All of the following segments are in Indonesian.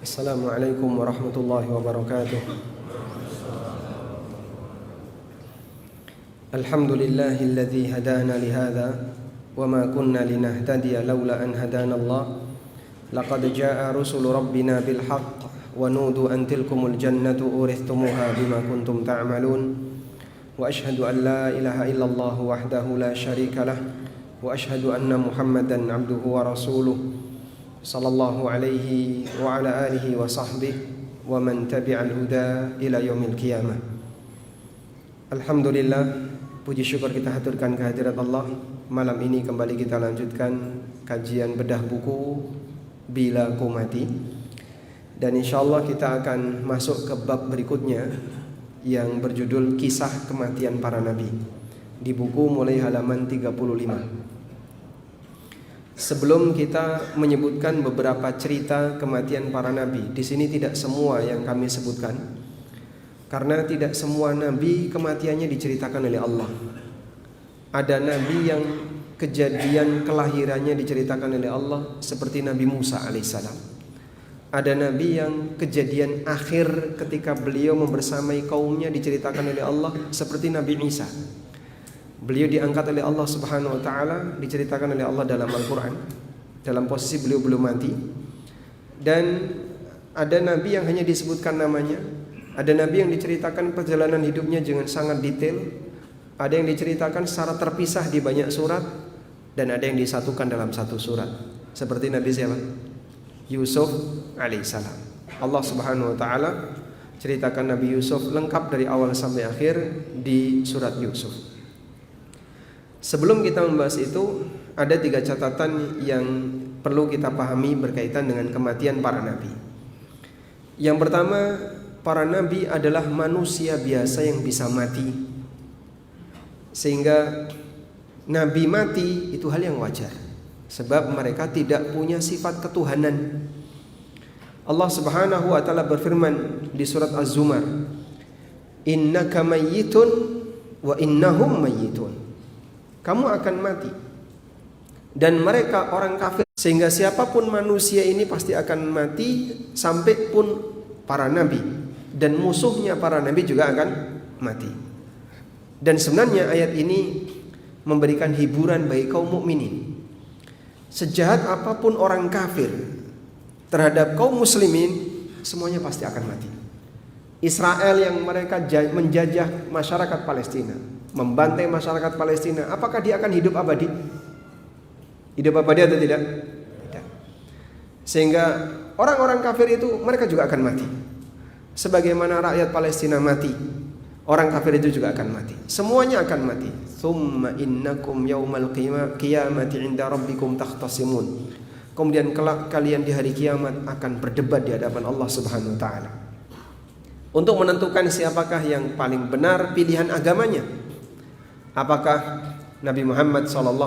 Assalamualaikum warahmatullahi wabarakatuh. Alhamdulillahilladzi hadana lihadza wama kunna linahtadiya laula an hadana Allah. Laqad jaa rusulu rabbina bil haqq wa nudu an tilkumul jannatu urithumuha bima kuntum ta'malun. Wa ashhadu an la ilaha illallah wahdahu la syarika lah wa ashhadu anna Muhammadan abduhu wa rasuluh sallallahu alaihi wa ala alihi wa sahbihi wa man tabi'al huda ila yaumil qiyamah. Alhamdulillah, puji syukur kita haturkan kehadirat Allah. Malam ini kembali kita lanjutkan kajian bedah buku Bila Ku Mati. Dan insyaallah kita akan masuk ke bab berikutnya yang berjudul Kisah Kematian Para Nabi, di buku mulai halaman 35. Sebelum kita menyebutkan beberapa cerita kematian para nabi, di sini tidak semua yang kami sebutkan, karena tidak semua nabi kematiannya diceritakan oleh Allah. Ada nabi yang kejadian kelahirannya diceritakan oleh Allah, seperti Nabi Musa alaihissalam. Ada nabi yang kejadian akhir ketika beliau membersamai kaumnya diceritakan oleh Allah, seperti Nabi Isa. Beliau diangkat oleh Allah Subhanahu wa taala, diceritakan oleh Allah dalam Al-Qur'an dalam posisi beliau belum mati. Dan ada nabi yang hanya disebutkan namanya, ada nabi yang diceritakan perjalanan hidupnya dengan sangat detail, ada yang diceritakan secara terpisah di banyak surat, dan ada yang disatukan dalam satu surat. Seperti Nabi siapa? Yusuf alaihissalam. Allah Subhanahu wa taala ceritakan Nabi Yusuf lengkap dari awal sampai akhir di surat Yusuf. Sebelum kita membahas itu, ada 3 catatan yang perlu kita pahami berkaitan dengan kematian para nabi. Yang pertama, para nabi adalah manusia biasa yang bisa mati, sehingga nabi mati itu hal yang wajar, sebab mereka tidak punya sifat ketuhanan. Allah Subhanahu wa taala berfirman di surat Az-Zumar, "Innaka mayyitun wa innahum mayyitun." Kamu akan mati dan mereka orang kafir, sehingga siapapun manusia ini pasti akan mati, sampai pun para nabi, dan musuhnya para nabi juga akan mati. Dan sebenarnya ayat ini memberikan hiburan bagi kaum mukminin. Sejahat apapun orang kafir terhadap kaum muslimin, semuanya pasti akan mati. Israel yang mereka menjajah masyarakat Palestina, membantai masyarakat Palestina, apakah dia akan hidup abadi? Hidup abadi atau tidak? Tidak. Sehingga orang-orang kafir itu mereka juga akan mati. Sebagaimana rakyat Palestina mati, orang kafir itu juga akan mati. Semuanya akan mati. Tsumma innakum yaumal qiyamati 'inda rabbikum takhtasimun. Kemudian kelak kalian di hari kiamat akan berdebat di hadapan Allah Subhanahu wa taala untuk menentukan siapakah yang paling benar pilihan agamanya. Apakah Nabi Muhammad SAW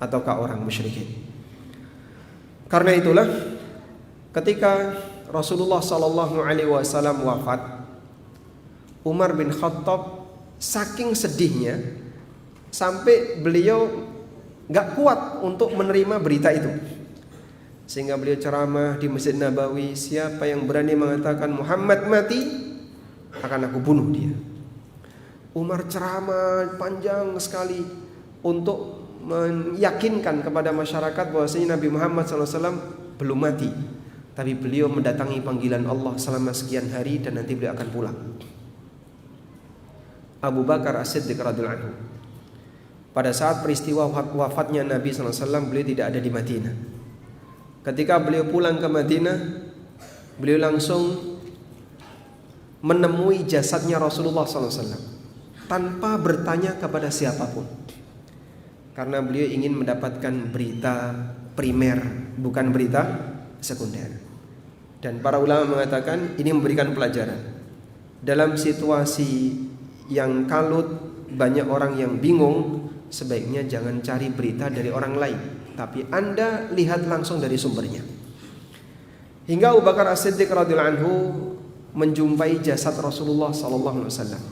ataukah orang musyrikin? Karena itulah ketika Rasulullah SAW wafat, Umar bin Khattab saking sedihnya sampai beliau gak kuat untuk menerima berita itu, sehingga beliau ceramah di Masjid Nabawi, siapa yang berani mengatakan Muhammad mati, akan aku bunuh dia. Umar ceramah panjang sekali untuk meyakinkan kepada masyarakat bahwasanya Nabi Muhammad SAW belum mati, tapi beliau mendatangi panggilan Allah selama sekian hari dan nanti beliau akan pulang. Abu Bakar As-Siddiq radhiyallahu anhu, pada saat peristiwa wafatnya Nabi SAW, beliau tidak ada di Madinah. Ketika beliau pulang ke Madinah, beliau langsung menemui jasadnya Rasulullah SAW tanpa bertanya kepada siapapun, karena beliau ingin mendapatkan berita primer, bukan berita sekunder. Dan para ulama mengatakan ini memberikan pelajaran. Dalam situasi yang kalut, banyak orang yang bingung, sebaiknya jangan cari berita dari orang lain, tapi Anda lihat langsung dari sumbernya. Hingga Abu Bakar As-Siddiq radhiyallahu anhu menjumpai jasad Rasulullah sallallahu alaihi wasallam.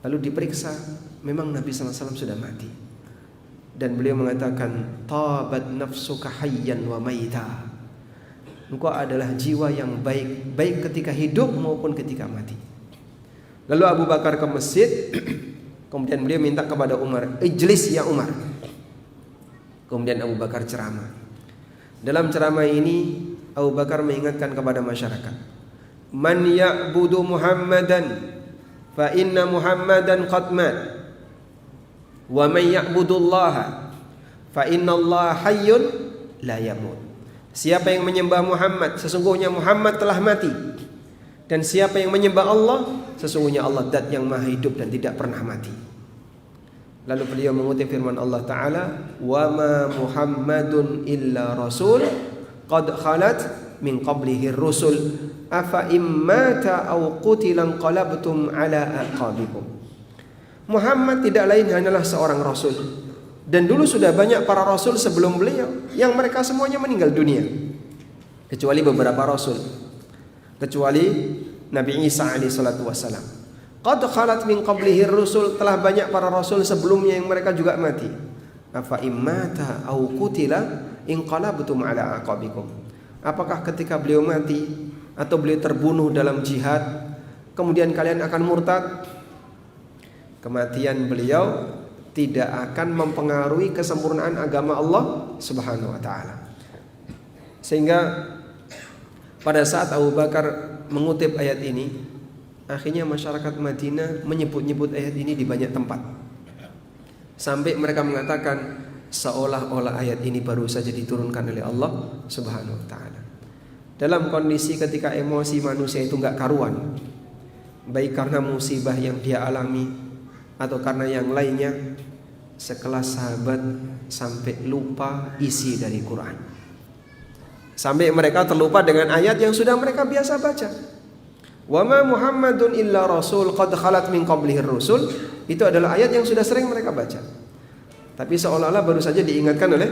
Lalu diperiksa, memang Nabi SAW sudah mati. Dan beliau mengatakan, tabat nafsuka hayyan wa maita. Engkau adalah jiwa yang baik, baik ketika hidup maupun ketika mati. Lalu Abu Bakar ke masjid, kemudian beliau minta kepada Umar, ijlis ya Umar. Kemudian Abu Bakar ceramah. Dalam ceramah ini Abu Bakar mengingatkan kepada masyarakat, man ya'budu Muhammadan fa inna Muhammadan qad mat wa man ya'budullaha fa innallaha hayyun la yamut. Siapa yang menyembah Muhammad, sesungguhnya Muhammad telah mati. Dan siapa yang menyembah Allah, sesungguhnya Allah zat yang maha hidup dan tidak pernah mati. Lalu beliau mengutip firman Allah Ta'ala, wa ma Muhammadun illa rasul qad khalat min qablihi rusul afa immata aw qutilan qalabtum ala aqabikum. Muhammad tidak lain hanyalah seorang rasul, dan dulu sudah banyak para rasul sebelum beliau yang mereka semuanya meninggal dunia, kecuali beberapa rasul, kecuali Nabi Isa alaihi salatu wassalam. Qad khalat min qablihi rusul, telah banyak para rasul sebelumnya yang mereka juga mati. Afa immata aw qutila inqalabtum ala aqabikum. Apakah ketika beliau mati atau beliau terbunuh dalam jihad, kemudian kalian akan murtad? Kematian beliau tidak akan mempengaruhi kesempurnaan agama Allah Subhanahu wa taala. Sehingga pada saat Abu Bakar mengutip ayat ini, akhirnya masyarakat Madinah menyebut-nyebut ayat ini di banyak tempat. Sampai mereka mengatakan seolah-olah ayat ini baru saja diturunkan oleh Allah Subhanahu wa taala. Dalam kondisi ketika emosi manusia itu enggak karuan, baik karena musibah yang dia alami atau karena yang lainnya, sekelas sahabat sampai lupa isi dari Quran. Sampai mereka terlupa dengan ayat yang sudah mereka biasa baca. Wa ma Muhammadun illa rasul qad khalat min qablihi rusul. Itu adalah ayat yang sudah sering mereka baca. Tapi seolah-olah baru saja diingatkan oleh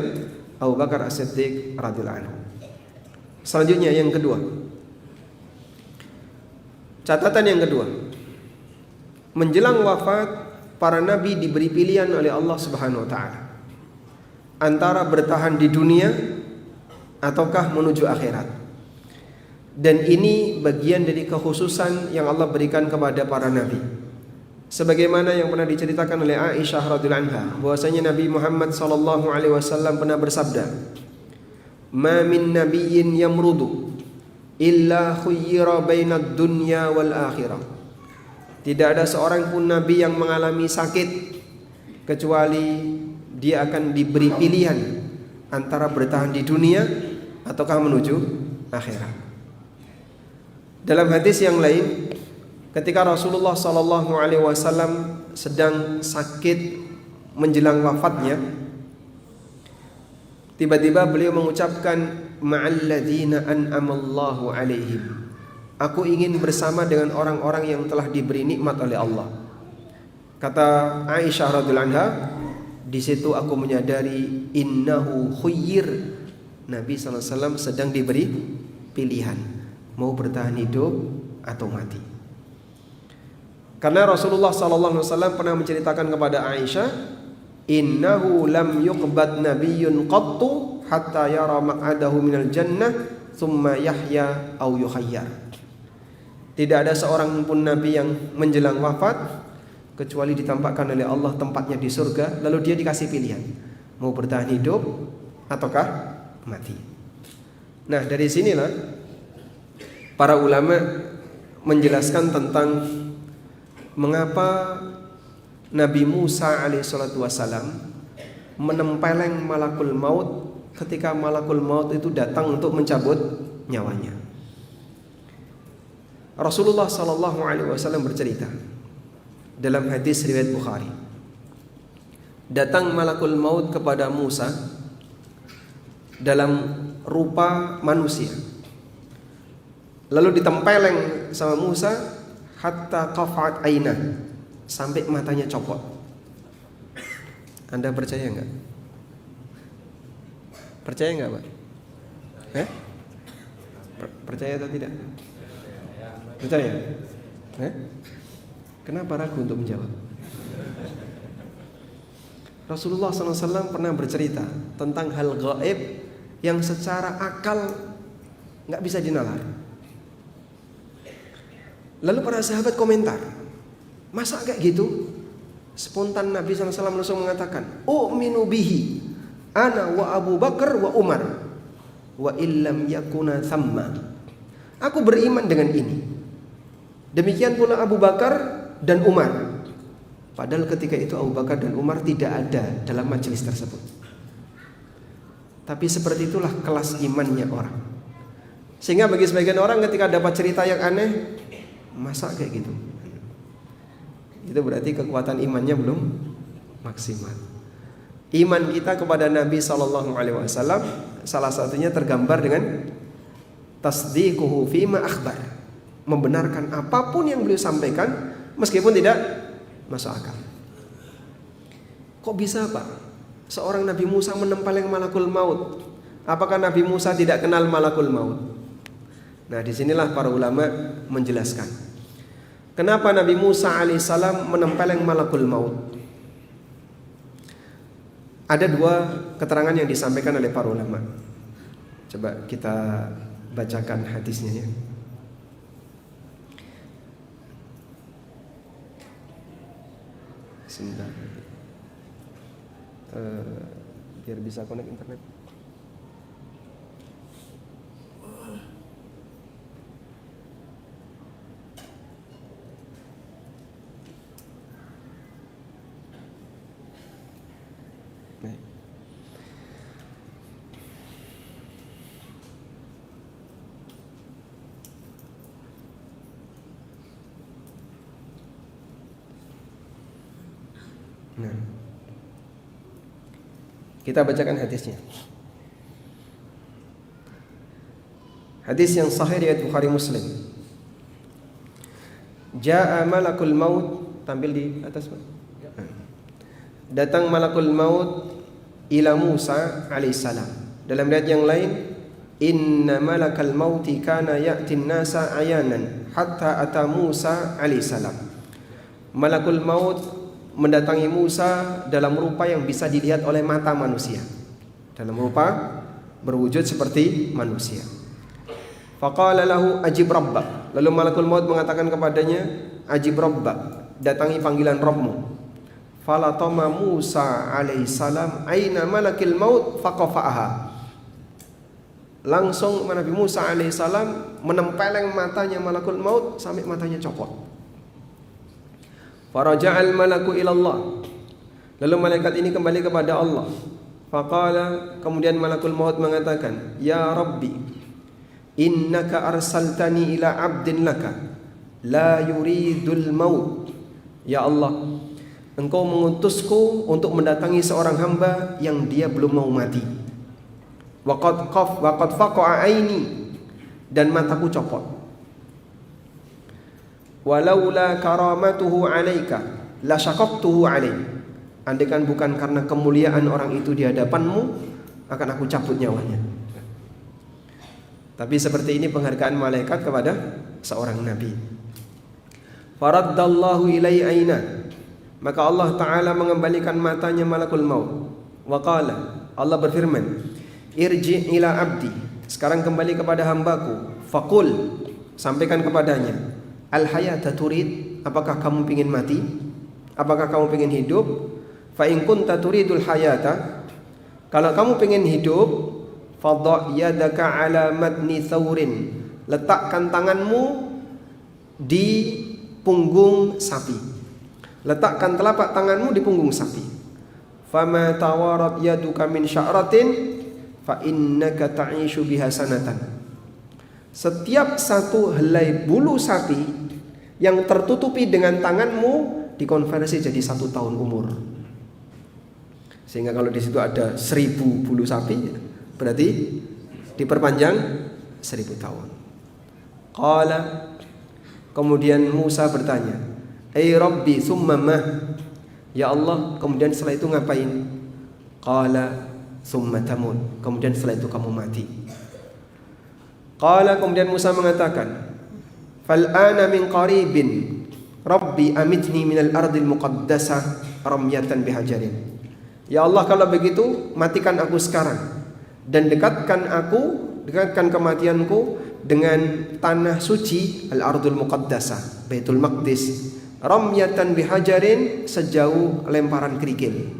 Abu Bakar As-Siddiq radhiyallahu anhu. Selanjutnya yang kedua. Catatan yang kedua. Menjelang wafat, para nabi diberi pilihan oleh Allah Subhanahu wa taala antara bertahan di dunia ataukah menuju akhirat. Dan ini bagian dari kekhususan yang Allah berikan kepada para nabi. Sebagaimana yang pernah diceritakan oleh Aisyah radhiyallahu anha, bahwasanya Nabi Muhammad sallallahu alaihi wasallam pernah bersabda, "Ma min nabiyyin yamrudu illa khuyyira bainad dunya wal akhirah." Tidak ada seorang pun nabi yang mengalami sakit kecuali dia akan diberi pilihan antara bertahan di dunia ataukah menuju akhirat. Dalam hadis yang lain, ketika Rasulullah sallallahu alaihi wasallam sedang sakit menjelang wafatnya, tiba-tiba beliau mengucapkan ma'alladzina an'amallahu alaihim. Aku ingin bersama dengan orang-orang yang telah diberi nikmat oleh Allah. Kata Aisyah radhiyallahu anha, di situ aku menyadari innahu khuyyir. Nabi sallallahu alaihi wasallam sedang diberi pilihan, mau bertahan hidup atau mati. Karena Rasulullah sallallahu alaihi wasallam pernah menceritakan kepada Aisyah, innahu lam yuqbad nabiyyun qattu hatta yara maq'adahu minal jannah thumma yahya aw yukhayyar. Tidak ada seorang pun nabi yang menjelang wafat kecuali ditampakkan oleh Allah tempatnya di surga, lalu dia dikasih pilihan, mau bertahan hidup ataukah mati. Nah, dari sinilah para ulama menjelaskan tentang mengapa Nabi Musa alaihissalatu wassalam menempeleng malakul maut ketika malakul maut itu datang untuk mencabut nyawanya. Rasulullah sallallahu alaihi wasallam bercerita dalam hadis riwayat Bukhari, datang malakul maut kepada Musa dalam rupa manusia, lalu ditempeleng sama Musa hatta qafat aina, sampai matanya copot. Anda percaya enggak? Percaya enggak, Pak? Percaya atau tidak? Percaya? Kenapa ragu untuk menjawab? Rasulullah SAW pernah bercerita tentang hal gaib yang secara akal nggak bisa dinalar. Lalu para sahabat komentar, masa kayak gitu? Spontan Nabi SAW langsung mengatakan, u'minu bihi ana wa Abu Bakar wa Umar wa illam yakuna thamma. Aku beriman dengan ini. Demikian pula Abu Bakar dan Umar. Padahal ketika itu Abu Bakar dan Umar tidak ada dalam majelis tersebut. Tapi seperti itulah kelas imannya orang. Sehingga bagi sebagian orang ketika dapat cerita yang aneh, masa kayak gitu? Itu berarti kekuatan imannya belum maksimal. Iman kita kepada Nabi SAW salah satunya tergambar dengan tasdiquhu fima akhbar, membenarkan apapun yang beliau sampaikan meskipun tidak masuk akal. Kok bisa Pak? Seorang Nabi Musa menempeleng malakul maut. Apakah Nabi Musa tidak kenal malakul maut? Nah, disinilah para ulama menjelaskan kenapa Nabi Musa alaihissalam menempeleng malakul maut. Ada dua keterangan yang disampaikan oleh para ulama. Coba kita bacakan hadisnya ya. Sebentar. Biar bisa connect internet. Baik. Nah, kita bacakan hadisnya. Hadis yang sahih riwayat Bukhari Muslim. Jaa malakul maut, tampil di atas Pak. Datang malakul maut ila Musa alaihissalam. Dalam riwayat yang lain, inna malakal mauti kana ya'tin nasa ayanan hatta ata Musa alaihissalam. Malakul maut mendatangi Musa dalam rupa yang bisa dilihat oleh mata manusia, dalam rupa berwujud seperti manusia. Faqala lahu ajib rabbak. Lalu malakul maut mengatakan kepadanya, ajib rabbak, datangi panggilan Rabbmu. Falatama Musa alaihissalam aina malakil maut faqafa'aha. Langsung Nabi Musa alaihissalam menempeleng matanya malakul maut sampai matanya copot. Faraja'al malaku ilallah. Lalu malaikat ini kembali kepada Allah. Faqala, kemudian malakul maut mengatakan, ya Rabbi, innaka arsaltani ila abdin laka la yuridul maut. Ya Allah, Engkau mengutusku untuk mendatangi seorang hamba yang dia belum mau mati. Waqad faqa'a aini, dan mataku copot. Walaula karamatuhu alaika la syaqaqtuhu alaih. Andaikan bukan karena kemuliaan orang itu di hadapanmu, akan aku cabut nyawanya. Tapi seperti ini penghargaan malaikat kepada seorang nabi. Faraddallahu ilai aina. Maka Allah Ta'ala mengembalikan matanya malakul maut. Wa qala, Allah berfirman, irji ila abdi. Sekarang kembali kepada hambaku. Faqul, sampaikan kepadanya, al-hayata turid, apakah kamu ingin mati? Apakah kamu ingin hidup? Fa in kunta turidul hayata, kalau kamu ingin hidup, fadha yadaka ala matni thawrin, letakkan tanganmu di punggung sapi. Letakkan telapak tanganmu di punggung sapi. Fama tawarat yaduka min sya'ratin fa innaka ta'ishu biha sanatan. Setiap satu helai bulu sapi yang tertutupi dengan tanganmu dikonversi jadi 1 tahun umur. Sehingga kalau di situ ada 1000 bulu sapi, berarti diperpanjang 1000 tahun. Qala, kemudian Musa bertanya, "Ai Rabbi, tsumma ma?" Ya Allah, kemudian setelah itu ngapain? Qala, "Tsumma tamut." Kemudian setelah itu kamu mati. Qala, kemudian Musa mengatakan, "Fal ana min qaribin." Rabbi amitni minal ardil muqaddasah ramyatan bihajarin. Ya Allah, kalau begitu matikan aku sekarang dan dekatkan kematianku dengan tanah suci al-ardul muqaddasah, Baitul Maqdis, ramyatan bihajarin, sejauh lemparan kerikil.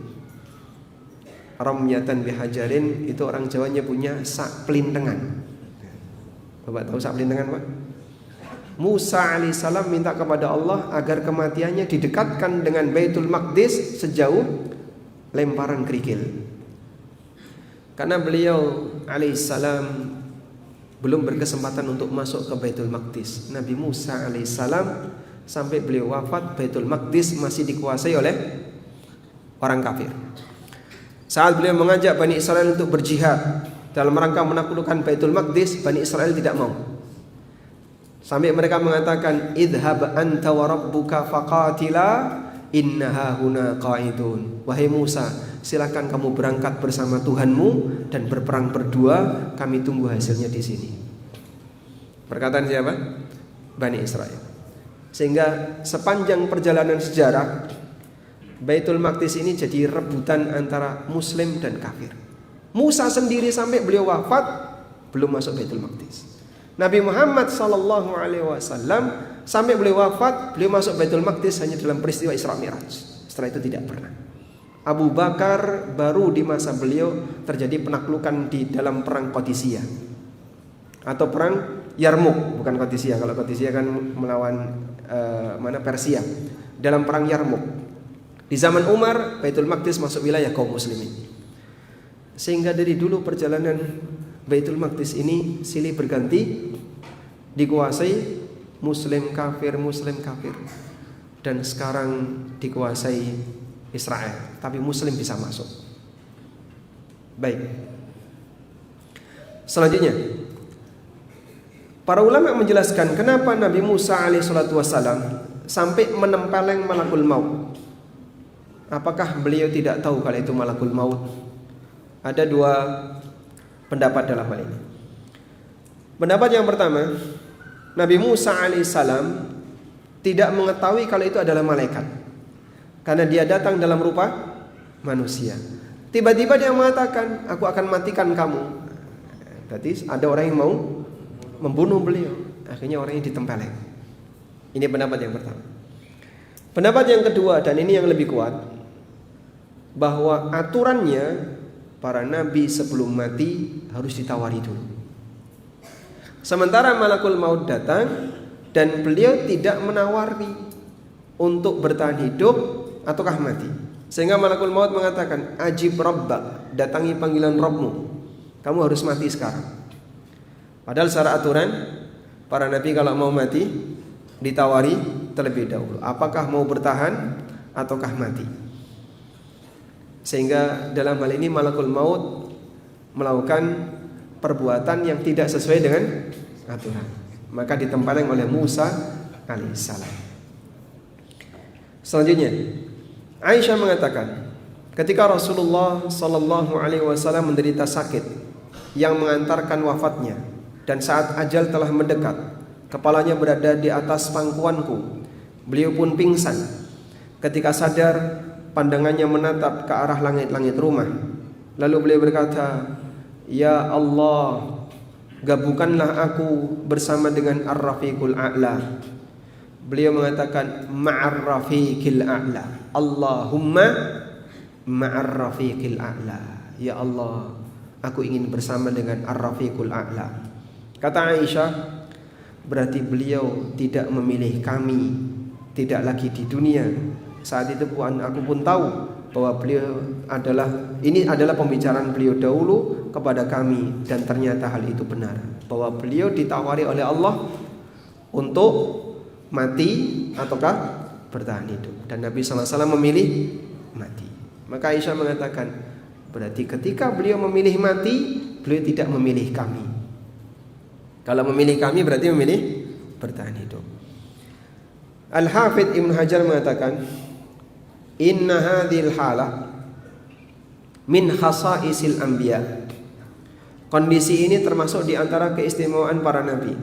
Ramyatan bihajarin itu orang Jawanya punya sak pelintengan. Bapak tahu sak pelintengan, Pak? Musa alaihissalam minta kepada Allah agar kematiannya didekatkan dengan Baitul Maqdis sejauh lemparan kerikil. Karena beliau alaihissalam belum berkesempatan untuk masuk ke Baitul Maqdis. Nabi Musa alaihissalam sampai beliau wafat, Baitul Maqdis masih dikuasai oleh orang kafir. Saat beliau mengajak Bani Israel untuk berjihad dalam rangka menaklukkan Baitul Maqdis, Bani Israel tidak mau. Sampai mereka mengatakan, idhab anta wa rabbuka faqatila innaha huna qa'idun. Wahai Musa, silakan kamu berangkat bersama Tuhanmu dan berperang berdua, kami tunggu hasilnya di sini. Perkataan siapa? Bani Israel. Sehingga sepanjang perjalanan sejarah, Baitul Maqdis ini jadi rebutan antara Muslim dan kafir. Musa sendiri sampai beliau wafat belum masuk Baitul Maqdis. Nabi Muhammad SAW sampai beliau wafat, beliau masuk Baitul Maqdis hanya dalam peristiwa Isra Mi'raj. Setelah itu tidak pernah. Abu Bakar baru di masa beliau terjadi penaklukan di dalam perang Qadisiyah atau perang Yarmuk, bukan Qadisiyah. Kalau Qadisiyah kan melawan Persia. Dalam perang Yarmuk. Di zaman Umar, Baitul Maqdis masuk wilayah kaum muslimin. Sehingga dari dulu perjalanan Baitul Maqdis ini silih berganti dikuasai muslim kafir, dan sekarang dikuasai Israel, tapi muslim bisa masuk. Baik. Selanjutnya, para ulama menjelaskan kenapa Nabi Musa alaihissalatu wassalam sampai menempeleng malakul maut. Apakah beliau tidak tahu kalau itu malakul maut? Ada dua pendapat dalam hal ini. Pendapat yang pertama, Nabi Musa alaihissalam tidak mengetahui kalau itu adalah malaikat, karena dia datang dalam rupa manusia. Tiba-tiba dia mengatakan, aku akan matikan kamu. Berarti ada orang yang mau membunuh beliau. Akhirnya orangnya ditempeleng. Ini pendapat yang pertama. Pendapat yang kedua, dan ini yang lebih kuat, bahwa aturannya para nabi sebelum mati harus ditawari dulu. Sementara malakul maut datang dan beliau tidak menawari untuk bertahan hidup ataukah mati. Sehingga malakul maut mengatakan, ajib rabbak, datangi panggilan Rabbmu, kamu harus mati sekarang. Padahal secara aturan para nabi kalau mau mati ditawari terlebih dahulu, apakah mau bertahan ataukah mati. Sehingga dalam hal ini malakul maut melakukan perbuatan yang tidak sesuai dengan aturan, maka ditempeleng oleh Musa alaihissalam. Selanjutnya, Aisyah mengatakan, ketika Rasulullah sallallahu alaihi wasallam menderita sakit yang mengantarkan wafatnya, dan saat ajal telah mendekat, kepalanya berada di atas pangkuanku, beliau pun pingsan. Ketika sadar, pandangannya menatap ke arah langit-langit rumah. Lalu beliau berkata, ya Allah, gabungkanlah aku bersama dengan Ar-Rafiqul A'la. Beliau mengatakan, ma'ar rafiqil a'la, Allahumma ma'ar rafiqil a'la. Ya Allah, aku ingin bersama dengan Ar-Rafiqul A'la. Kata Aisyah, berarti beliau tidak memilih kami, tidak lagi di dunia. Saat itu pun aku pun tahu bahwa beliau ini adalah pembicaraan beliau dahulu kepada kami, dan ternyata hal itu benar, bahwa beliau ditawari oleh Allah untuk mati ataukah bertahan hidup, dan Nabi SAW memilih mati. Maka Aisyah mengatakan, berarti ketika beliau memilih mati, beliau tidak memilih kami. Kalau memilih kami berarti memilih bertahan hidup. Al-Hafidh Ibn Hajar mengatakan, inna hadhil halah min khasaisil anbiya. Kondisi ini termasuk di antara keistimewaan para nabi.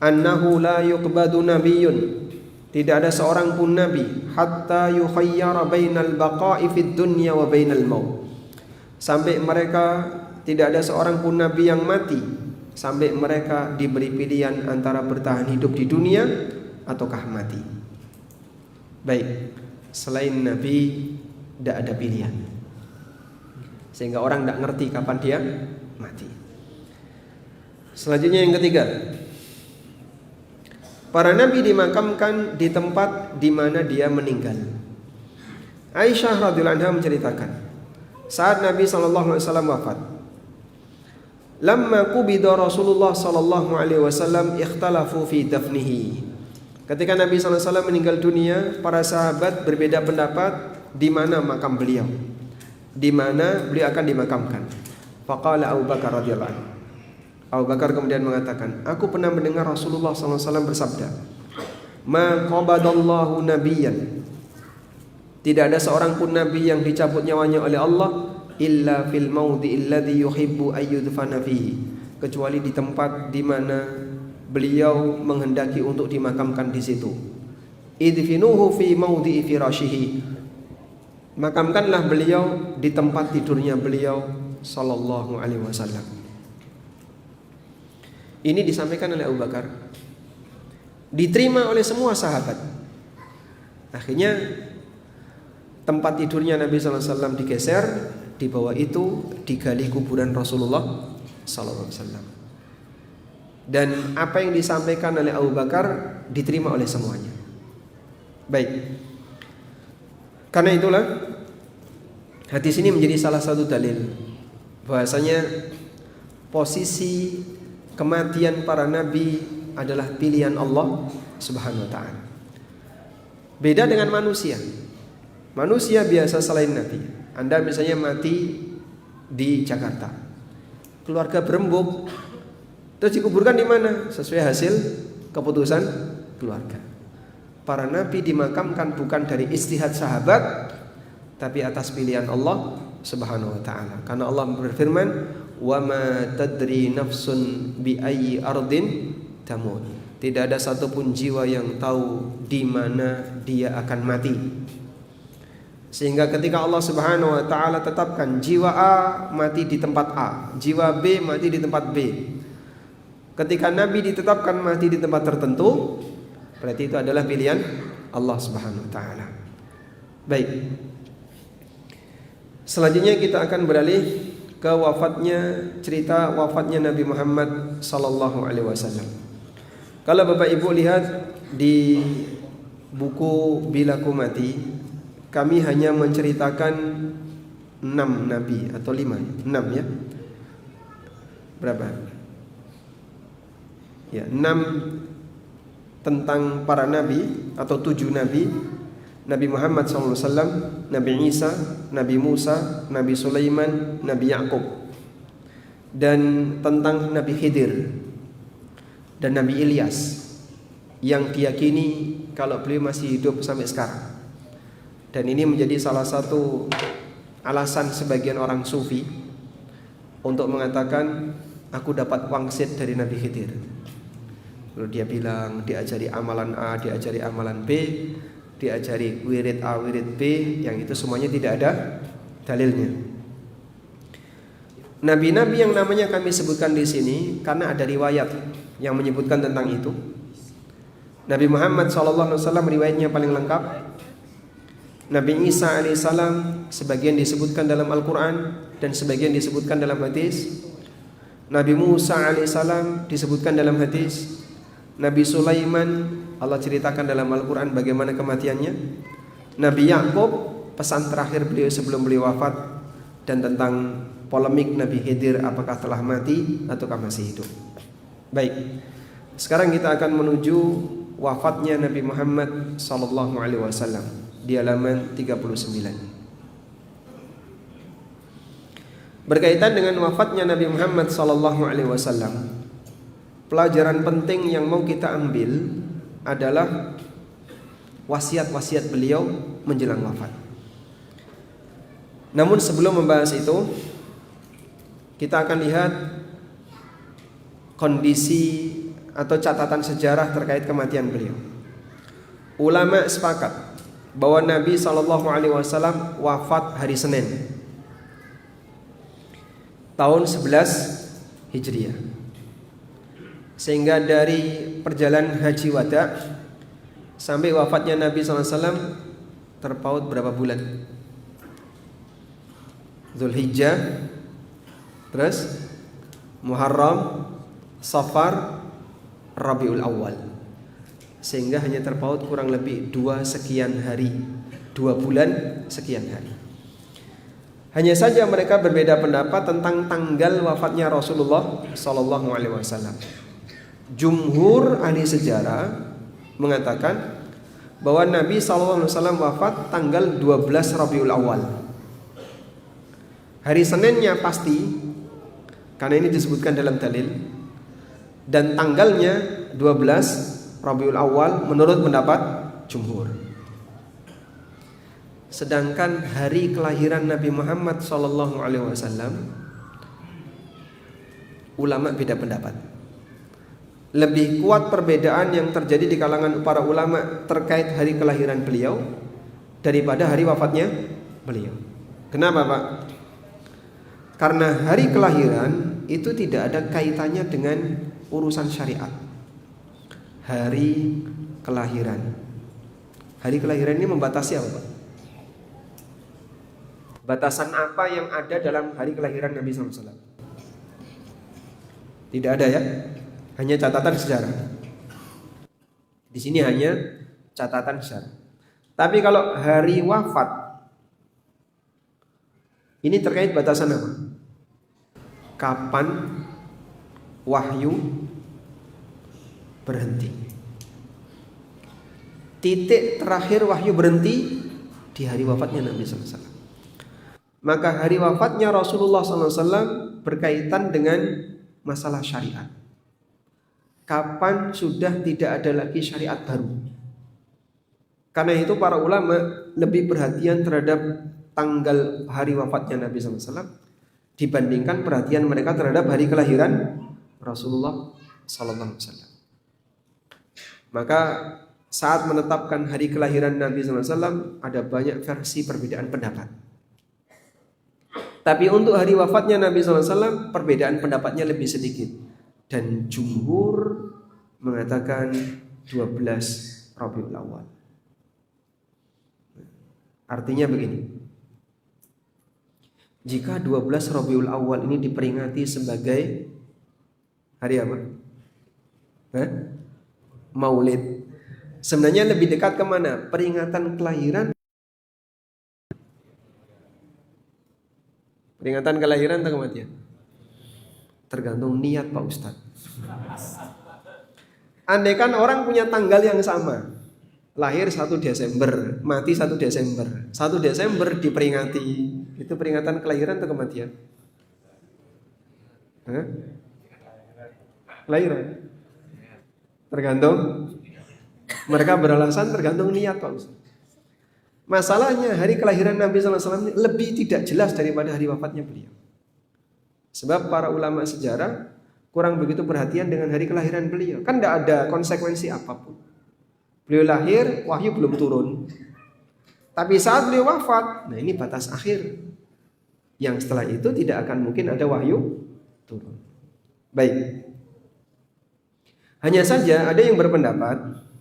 Annahu la yuqbadu nabiyyun Tidak ada seorang pun nabi hatta yukhayyara bainal baqa'i fid dunya wa bainal maut. Sampai mereka tidak ada seorang pun nabi yang mati sampai mereka diberi pilihan antara bertahan hidup di dunia ataukah mati. Baik, selain nabi tidak ada pilihan. Sehingga orang tidak ngerti kapan dia mati. Selanjutnya yang ketiga, para nabi dimakamkan di tempat di mana dia meninggal. Aisyah radhiyallahu anha menceritakan, saat Nabi sallallahu alaihi wasallam wafat, lamma qubida Rasulullah sallallahu alaihi wasallam ikhtalafu fi dafnihi. Ketika Nabi sallallahu alaihi wasallam meninggal dunia, para sahabat berbeda pendapat di mana makam beliau, di mana beliau akan dimakamkan. Faqala Abu Bakar radhiyallahu anhu. Abu Bakar kemudian mengatakan, aku pernah mendengar Rasulullah SAW bersabda, ma qabadallahu nabiyyan, tidak ada seorang pun nabi yang dicabut nyawanya oleh Allah illa fil maudhi'il ladzi yuhibbu ayyudfana fihi, kecuali di tempat di mana beliau menghendaki untuk dimakamkan di situ. Idfinuhu fi maudhi'i firashihi, makamkanlah beliau di tempat tidurnya beliau sallallahu alaihi wasallam. Ini disampaikan oleh Abu Bakar, diterima oleh semua sahabat. Akhirnya tempat tidurnya Nabi SAW digeser, di bawah itu digali kuburan Rasulullah SAW. Dan apa yang disampaikan oleh Abu Bakar diterima oleh semuanya. Baik, karena itulah hadis ini menjadi salah satu dalil bahwasanya posisi kematian para nabi adalah pilihan Allah Subhanahu wa taala. Beda dengan manusia. Manusia biasa selain nabi. Anda misalnya mati di Jakarta, keluarga berembuk, terus dikuburkan di mana? Sesuai hasil keputusan keluarga. Para nabi dimakamkan bukan dari ijtihad sahabat, tapi atas pilihan Allah Subhanahu wa taala. Karena Allah berfirman, wa ma tadri nafsun bi ayyi ardin tamut. Tidak ada satupun jiwa yang tahu di mana dia akan mati. Sehingga ketika Allah Subhanahu wa taala tetapkan jiwa A mati di tempat A, jiwa B mati di tempat B. Ketika Nabi ditetapkan mati di tempat tertentu, berarti itu adalah pilihan Allah Subhanahu wa taala. Baik. Selanjutnya kita akan beralih ke cerita wafatnya Nabi Muhammad sallallahu alaihi wasallam. Kalau Bapak Ibu lihat di buku Bilaku Mati, kami hanya menceritakan 6 nabi atau 5, 6 ya. Berapa? Ya, 6 tentang para nabi atau 7 nabi. Nabi Muhammad SAW, Nabi Isa, Nabi Musa, Nabi Sulaiman, Nabi Yakub, dan tentang Nabi Khidir dan Nabi Ilyas yang diyakini kalau beliau masih hidup sampai sekarang. Dan ini menjadi salah satu alasan sebagian orang sufi untuk mengatakan aku dapat wangsit dari Nabi Khidir. Lalu dia bilang diajari amalan A, diajari amalan B, diajari wirid A, wirid B, yang itu semuanya tidak ada dalilnya. Nabi-nabi yang namanya kami sebutkan di sini karena ada riwayat yang menyebutkan tentang itu. Nabi Muhammad SAW riwayatnya paling lengkap. Nabi Isa alaihissalam sebagian disebutkan dalam Al-Quran dan sebagian disebutkan dalam hadis. Nabi Musa alaihissalam disebutkan dalam hadis. Nabi Sulaiman Allah ceritakan dalam Al-Quran bagaimana kematiannya. Nabi Yakub pesan terakhir beliau sebelum beliau wafat, dan tentang polemik Nabi Khidir apakah telah mati ataukah masih hidup. Baik, sekarang kita akan menuju wafatnya Nabi Muhammad sallallahu alaihi wasallam di halaman 39. Berkaitan dengan wafatnya Nabi Muhammad sallallahu alaihi wasallam, pelajaran penting yang mau kita ambil adalah wasiat-wasiat beliau menjelang wafat. Namun sebelum membahas itu, kita akan lihat kondisi atau catatan sejarah terkait kematian beliau. ulama sepakat bahwa Nabi SAW wafat hari Senin tahun 11 Hijriah. Sehingga dari perjalanan haji wada sampai wafatnya Nabi SAW terpaut berapa bulan? Zulhijjah, terus Muharram, Safar, Rabiul Awal. Sehingga hanya terpaut kurang lebih 2 sekian hari, 2 bulan sekian hari. Hanya saja mereka berbeda pendapat tentang tanggal wafatnya Rasulullah Sallallahu Alaihi Wasallam. Jumhur ahli sejarah mengatakan bahwa Nabi Sallallahu Alaihi Wasallam wafat tanggal 12 Rabiul Awal. Hari Seninnya pasti, karena ini disebutkan dalam dalil, dan tanggalnya 12 Rabiul Awal menurut pendapat jumhur. Sedangkan hari kelahiran Nabi Muhammad SAW, ulama beda pendapat. Lebih kuat perbedaan yang terjadi di kalangan para ulama terkait hari kelahiran beliau daripada hari wafatnya beliau. Kenapa, Pak? Karena hari kelahiran itu tidak ada kaitannya dengan urusan syariat. Hari kelahiran. Hari kelahiran ini membatasi apa, Pak? Batasan apa yang ada dalam hari kelahiran Nabi SAW? Tidak ada ya, hanya catatan sejarah. Di sini hanya catatan sejarah. Tapi kalau hari wafat, ini terkait batasan apa? Kapan wahyu berhenti? Titik terakhir wahyu berhenti di hari wafatnya Nabi SAW. Maka hari wafatnya Rasulullah SAW berkaitan dengan masalah syariat. Kapan sudah tidak ada lagi syariat baru? Karena itu para ulama lebih perhatian terhadap tanggal hari wafatnya Nabi SAW dibandingkan perhatian mereka terhadap hari kelahiran Rasulullah SAW. Maka saat menetapkan hari kelahiran Nabi SAW ada banyak versi perbedaan pendapat. Tapi untuk hari wafatnya Nabi SAW perbedaan pendapatnya lebih sedikit. Dan jumhur mengatakan 12 Rabiul Awal. Artinya begini, jika 12 Rabiul Awal ini diperingati sebagai hari apa? Maulid. Sebenarnya lebih dekat kemana? Peringatan kelahiran. Peringatan kelahiran atau kematian? Tergantung niat Pak Ustadz. Andai kan orang punya tanggal yang sama, lahir 1 Desember, mati 1 Desember, 1 Desember diperingati, itu peringatan kelahiran atau kematian? Kelahiran. Tergantung. Mereka beralasan tergantung niat Pak Ustadz. Masalahnya hari kelahiran Nabi SAW lebih tidak jelas daripada hari wafatnya beliau. Sebab para ulama sejarah kurang begitu perhatian dengan hari kelahiran beliau. Kan tidak ada konsekuensi apapun. Beliau lahir, wahyu belum turun. Tapi saat beliau wafat, nah ini batas akhir. Yang setelah itu tidak akan mungkin ada wahyu turun. Baik. Hanya saja ada yang berpendapat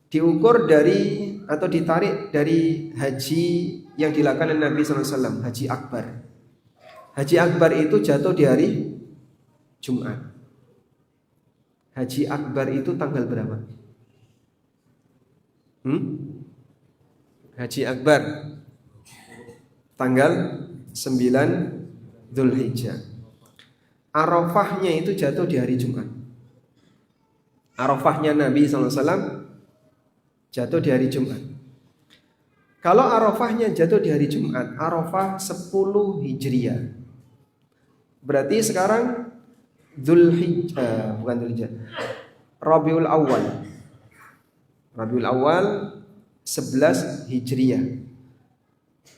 diukur dari atau ditarik dari haji yang dilakukan oleh Nabi SAW, Haji Akbar. Haji Akbar itu jatuh di hari Jumat. Haji Akbar itu tanggal berapa? Haji Akbar tanggal 9 Zulhijjah. Arafahnya itu jatuh di hari Jumat. Arafahnya Nabi SAW jatuh di hari Jumat. Kalau Arafahnya jatuh di hari Jumat, Arafah 10 Hijriah. Berarti sekarang Rabiul Awal. Rabiul Awal 11 Hijriah.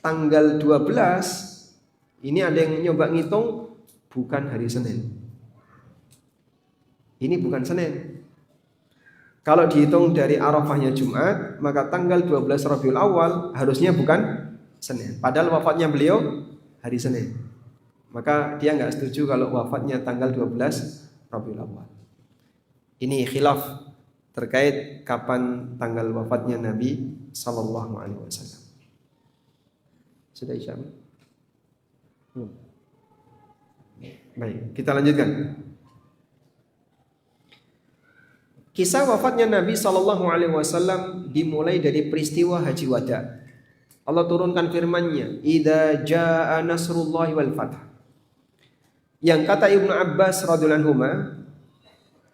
Tanggal 12 ini ada yang nyoba ngitung bukan hari Senin. Ini bukan Senin. Kalau dihitung dari Arafahnya Jumat, maka tanggal 12 Rabiul Awal harusnya bukan Senin. Padahal wafatnya beliau hari Senin. Maka dia nggak setuju kalau wafatnya tanggal 12 Rabiul Awal. Ini khilaf terkait kapan tanggal wafatnya Nabi Sallallahu Alaihi Wasallam. Sudah Isya? Baik, kita lanjutkan. Kisah wafatnya Nabi Sallallahu Alaihi Wasallam dimulai dari peristiwa Haji Wada. Allah turunkan firman-Nya, "Idza jaa nasrullahi wal fath." Yang kata Ibnu Abbas radhiyallahu anhu,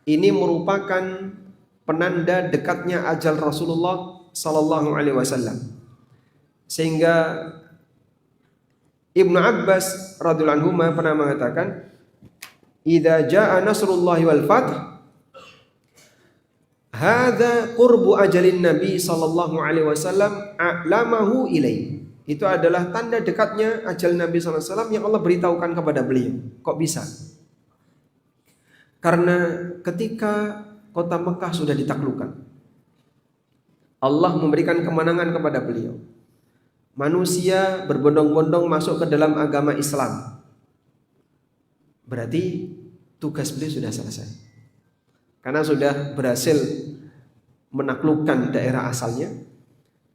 ini merupakan penanda dekatnya ajal Rasulullah Sallallahu Alaihi Wasallam. Sehingga Ibnu Abbas radhiyallahu anhu pernah mengatakan, "Idza jaa nasrullahi wal fath, hadza qurbu ajalin Nabi sallallahu alaihi wasallam a'lamahu ilai." Itu adalah tanda dekatnya ajal Nabi sallallahu alaihi wasallam yang Allah beritahukan kepada beliau. Kok bisa? Karena ketika kota Mekah sudah ditaklukkan, Allah memberikan kemenangan kepada beliau. Manusia berbondong-bondong masuk ke dalam agama Islam. Berarti tugas beliau sudah selesai. Karena sudah berhasil menaklukkan daerah asalnya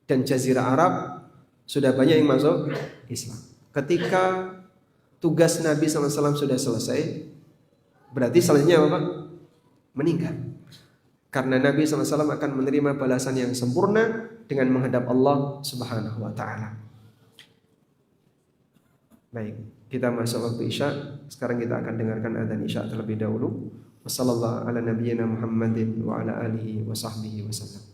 dan jazirah Arab, sudah banyak yang masuk Islam. Ketika tugas Nabi SAW sudah selesai, berarti selanjutnya apa? Meninggal. Karena Nabi SAW akan menerima balasan yang sempurna dengan menghadap Allah Subhanahu wa Ta'ala. Baik, kita masuk waktu Isya. Sekarang kita akan dengarkan adzan Isya terlebih dahulu. Wassallallahu ala nabiyyina Muhammadin wa ala alihi wa sahbihi wasallam.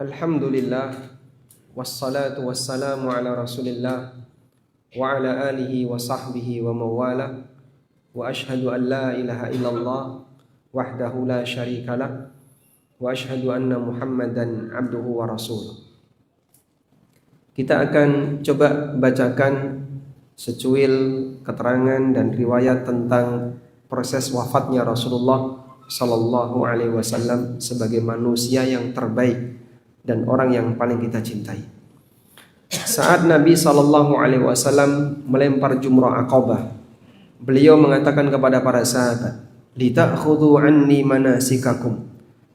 Alhamdulillah, wassalatu wassalamu ala Rasulillah wa ala alihi wa sahbihi wa mawala, wa ashhadu an la ilaha illallah wahdahu la syarikalah, wa ashhadu anna Muhammadan abduhu wa rasuluh. Kita akan coba bacakan secuil keterangan dan riwayat tentang proses wafatnya Rasulullah sallallahu alaihi wasallam sebagai manusia yang terbaik dan orang yang paling kita cintai. Saat Nabi sallallahu alaihi wasallam melempar jumrah Aqabah, beliau mengatakan kepada para sahabat, "Litakhudhu anni manasikakum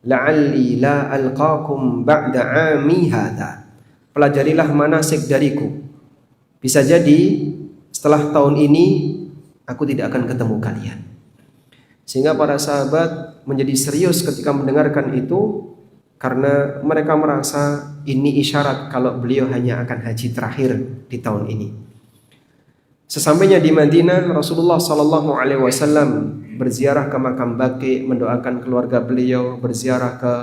la'alli la alqakum ba'da 'ami hadha." Pelajarilah manasik dariku. Bisa jadi setelah tahun ini aku tidak akan ketemu kalian. Sehingga para sahabat menjadi serius ketika mendengarkan itu, karena mereka merasa ini isyarat kalau beliau hanya akan haji terakhir di tahun ini. Sesampainya di Madinah, Rasulullah sallallahu alaihi wasallam berziarah ke makam Baqi, mendoakan keluarga beliau, berziarah ke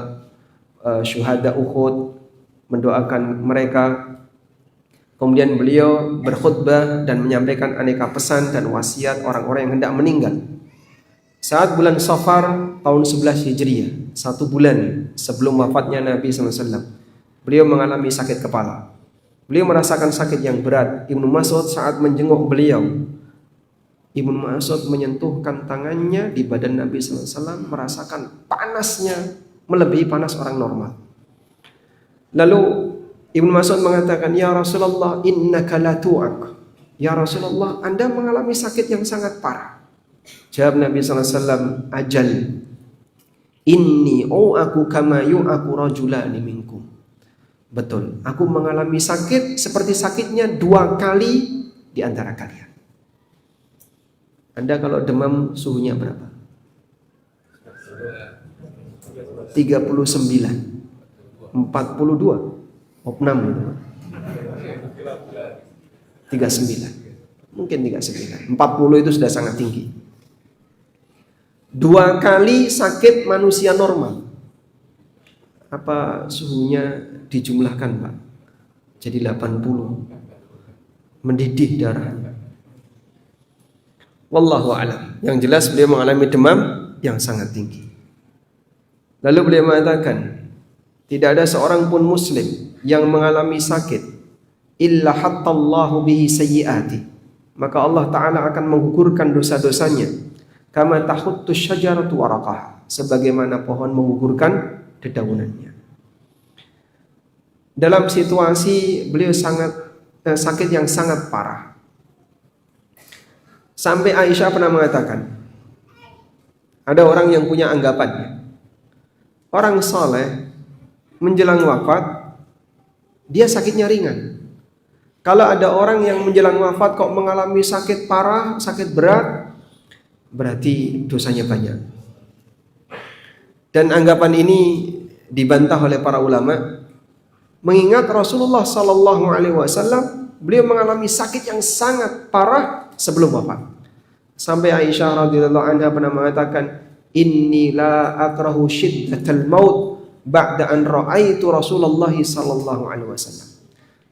syuhada Uhud, mendoakan mereka. Kemudian beliau berkhutbah dan menyampaikan aneka pesan dan wasiat orang-orang yang hendak meninggal. Saat bulan Safar tahun 11 Hijriah, 1 bulan sebelum wafatnya Nabi SAW, beliau mengalami sakit kepala. Beliau merasakan sakit yang berat. Ibnu Mas'ud saat menjenguk beliau, Ibnu Mas'ud menyentuhkan tangannya di badan Nabi SAW, merasakan panasnya melebihi panas orang normal. Lalu Ibnu Mas'ud mengatakan, "Ya Rasulullah, innaka la tu'ak." Ya Rasulullah, Anda mengalami sakit yang sangat parah. Jawab Nabi SAW, "Ajal, inni u'aku kama yu'aku rajulani minkum." Betul, aku mengalami sakit seperti sakitnya 2 kali di antara kalian. Anda kalau demam suhunya berapa? 39, 42, opnam 39, mungkin 39, 40 itu sudah sangat tinggi. 2 kali sakit manusia normal. Apa suhunya dijumlahkan, Pak? Jadi 80. Mendidih darahnya. Wallahu a'lam. Yang jelas beliau mengalami demam yang sangat tinggi. Lalu beliau mengatakan, tidak ada seorang pun muslim yang mengalami sakit illa hattallahu bihi sayyiati, maka Allah Ta'ala akan menggugurkan dosa-dosanya, kama tahuttu syajaratu waraqaha, sebagaimana pohon menggugurkan dedaunannya. Dalam situasi beliau sakit yang sangat parah, sampai Aisyah pernah mengatakan, ada orang yang punya anggapan, orang soleh menjelang wafat dia sakitnya ringan. Kalau ada orang yang menjelang wafat kok mengalami sakit parah, sakit berat, berarti dosanya banyak. Dan anggapan ini dibantah oleh para ulama, mengingat Rasulullah sallallahu alaihi wasallam beliau mengalami sakit yang sangat parah sebelum wafat. Sampai Aisyah radhiyallahu anha pernah mengatakan, "Inni la akrahu syiddatal maut ba'da an ra'aitu Rasulullah sallallahu alaihi wasallam."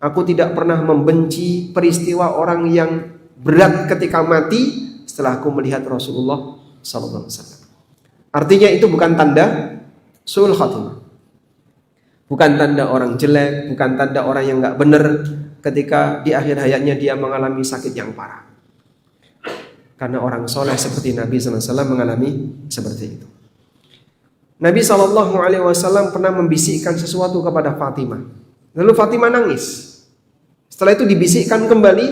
Aku tidak pernah membenci peristiwa orang yang berat ketika mati setelah aku melihat Rasulullah sallallahu alaihi wasallam. Artinya itu bukan tanda su'ul khatimah. Bukan tanda orang jelek, bukan tanda orang yang enggak benar ketika di akhir hayatnya dia mengalami sakit yang parah. Karena orang soleh seperti Nabi SAW mengalami seperti itu. Nabi SAW pernah membisikkan sesuatu kepada Fatimah. Lalu Fatimah nangis. Setelah itu dibisikkan kembali,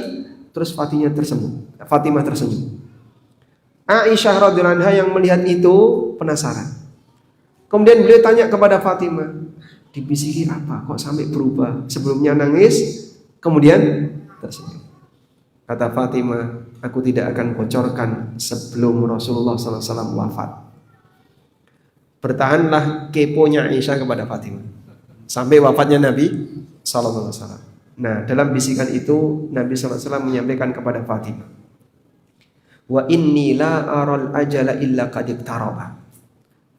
terus Fatimah tersenyum. Aisyah radhiyallahu anha yang melihat itu penasaran. Kemudian beliau tanya kepada Fatimah, dibisiki apa kok sampai berubah? Sebelumnya nangis, kemudian tersenyum. Kata Fatimah, aku tidak akan bocorkan sebelum Rasulullah SAW wafat. Bertahanlah keponya Aisyah kepada Fatimah sampai wafatnya Nabi SAW. Nah, dalam bisikan itu Nabi SAW menyampaikan kepada Fatimah, wa inni la aral ajala illa qad iqtaraba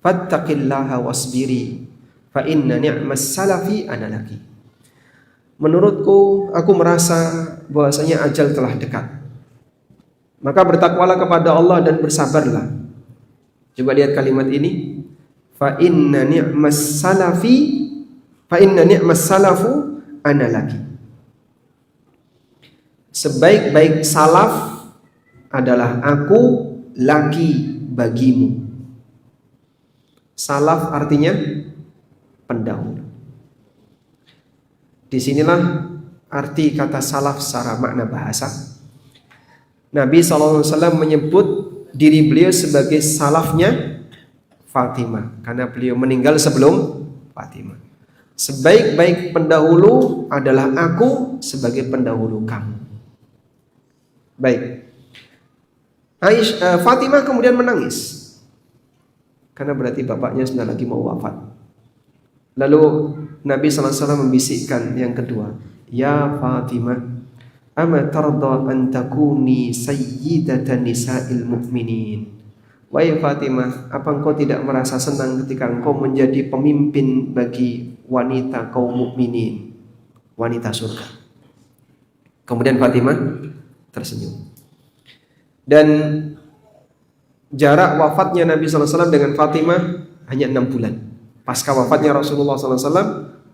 fattaqillaha wasbiri fa inna ni'mas salafi ana laki. Menurutku, aku merasa bahwasanya ajal telah dekat. Maka bertakwalah kepada Allah dan bersabarlah. Coba lihat kalimat ini. Fa inna ni'mas salafu ana laki. Sebaik-baik salaf adalah aku laki bagimu. Salaf artinya pendahulu. Disinilah arti kata salaf secara makna bahasa. Nabi SAW menyebut diri beliau sebagai salafnya Fatimah karena beliau meninggal sebelum Fatimah. Sebaik-baik pendahulu adalah aku sebagai pendahulu kamu. Baik. Fatimah kemudian menangis karena berarti bapaknya sebentar lagi mau wafat. Lalu Nabi SAW membisikkan yang kedua, ya Fatimah, ama tarda an takuni sayyidatan nisa'il mu'minin. Wahai Fatimah, apa engkau tidak merasa senang ketika engkau menjadi pemimpin bagi wanita kaum mukminin, wanita surga? Kemudian Fatimah tersenyum. Dan jarak wafatnya Nabi SAW dengan Fatimah hanya 6 bulan. Pasca wafatnya Rasulullah SAW,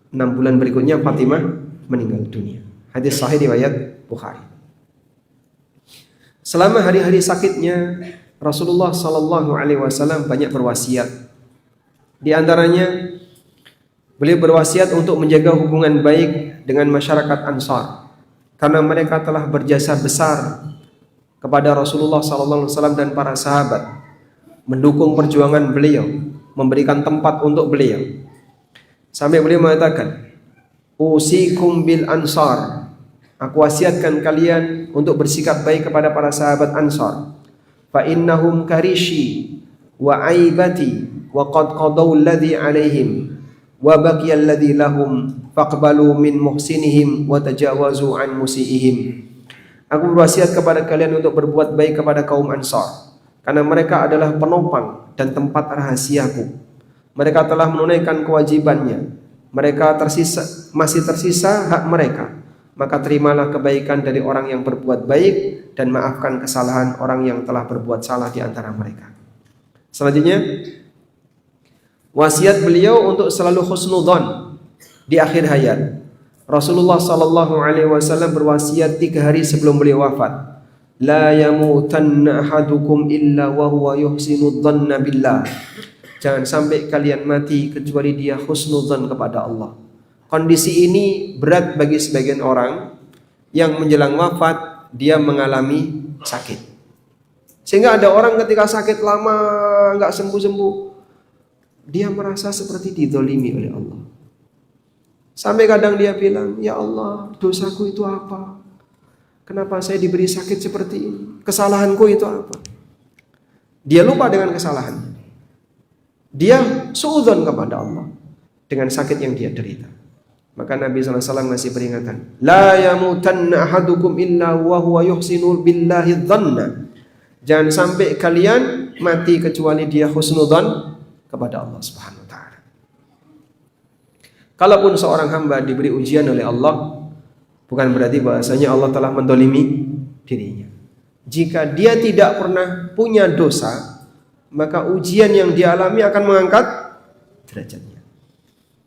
6 bulan berikutnya Fatimah meninggal dunia. Hadis sahih riwayat Bukhari. Selama hari-hari sakitnya Rasulullah SAW banyak berwasiat. Di antaranya beliau berwasiat untuk menjaga hubungan baik dengan masyarakat Ansar karena mereka telah berjasa besar kepada Rasulullah SAW dan para sahabat, mendukung perjuangan beliau, memberikan tempat untuk beliau. Sampai beliau mengatakan, usikum bil ansar, aku wasiatkan kalian untuk bersikap baik kepada para sahabat Ansar. Fa innahum karishi wa aibati wa qad qadaw alladhi alaihim wa baqiya alladhi lahum faqbalu min muhsinihim wa tajawazu an musiihim. Aku berwasiat kepada kalian untuk berbuat baik kepada kaum Ansar karena mereka adalah penopang dan tempat rahasiaku. Mereka telah menunaikan kewajibannya. Mereka masih tersisa hak mereka. Maka terimalah kebaikan dari orang yang berbuat baik dan maafkan kesalahan orang yang telah berbuat salah di antara mereka. Selanjutnya, wasiat beliau untuk selalu husnudzon di akhir hayat. Rasulullah SAW berwasiat 3 hari sebelum beliau wafat. La yamutanna ahadukum illa wa huwa yuhsinu dhanna billah. Jangan sampai kalian mati kecuali dia husnudzan kepada Allah. Kondisi ini berat bagi sebagian orang yang menjelang wafat dia mengalami sakit. Sehingga ada orang ketika sakit lama enggak sembuh-sembuh, dia merasa seperti dizalimi oleh Allah. Sampai kadang dia bilang, ya Allah, dosaku itu apa? Kenapa saya diberi sakit seperti ini? Kesalahanku itu apa? Dia lupa dengan kesalahan. Dia suudzon kepada Allah dengan sakit yang dia derita. Maka Nabi SAW ngasih peringatan, la yamutanna ahadukum illa wa huwa yuhsinu billahi dhanna. Jangan sampai kalian mati kecuali dia husnudzon kepada Allah Subhanahu wa taala. Kalaupun seorang hamba diberi ujian oleh Allah, bukan berarti bahasanya Allah telah mendolimi dirinya. Jika dia tidak pernah punya dosa, maka ujian yang dialami akan mengangkat derajatnya.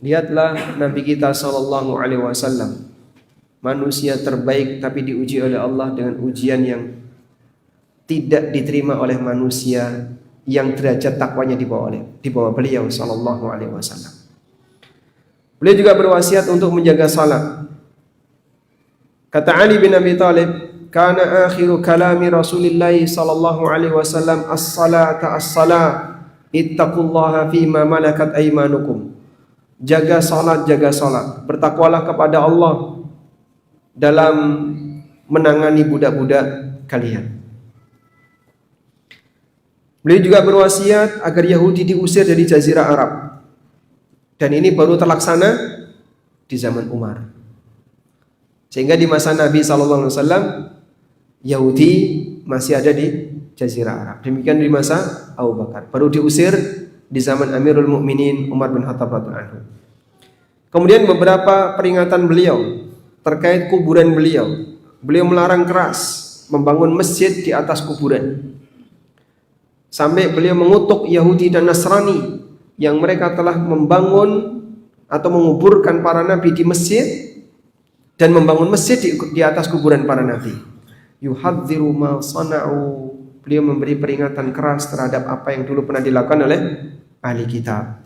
Lihatlah Nabi kita SAW, manusia terbaik tapi diuji oleh Allah dengan ujian yang tidak diterima oleh manusia yang derajat takwanya di bawah beliau SAW. Beliau juga berwasiat untuk menjaga salat. Kata Ali bin Abi Thalib, kana akhiru kalami Rasulullah sallallahu alaihi wasallam as-salata as-salat, ittaqullaha fima malakat aymanukum. Jaga salat, bertakwalah kepada Allah dalam menangani budak-budak kalian. Beliau juga berwasiat agar Yahudi diusir dari Jazirah Arab. Dan ini baru terlaksana di zaman Umar. Sehingga di masa Nabi SAW, Yahudi masih ada di Jazirah Arab. Demikian di masa Abu Bakar. Baru diusir di zaman Amirul Mukminin Umar bin Khattab radhiyallahu anhu. Kemudian beberapa peringatan beliau terkait kuburan beliau. Beliau melarang keras membangun masjid di atas kuburan. Sampai beliau mengutuk Yahudi dan Nasrani yang mereka telah membangun atau menguburkan para nabi di masjid dan membangun masjid di atas kuburan para nabi. Yuhadziru ma sana'u. Beliau memberi peringatan keras terhadap apa yang dulu pernah dilakukan oleh ahli kitab.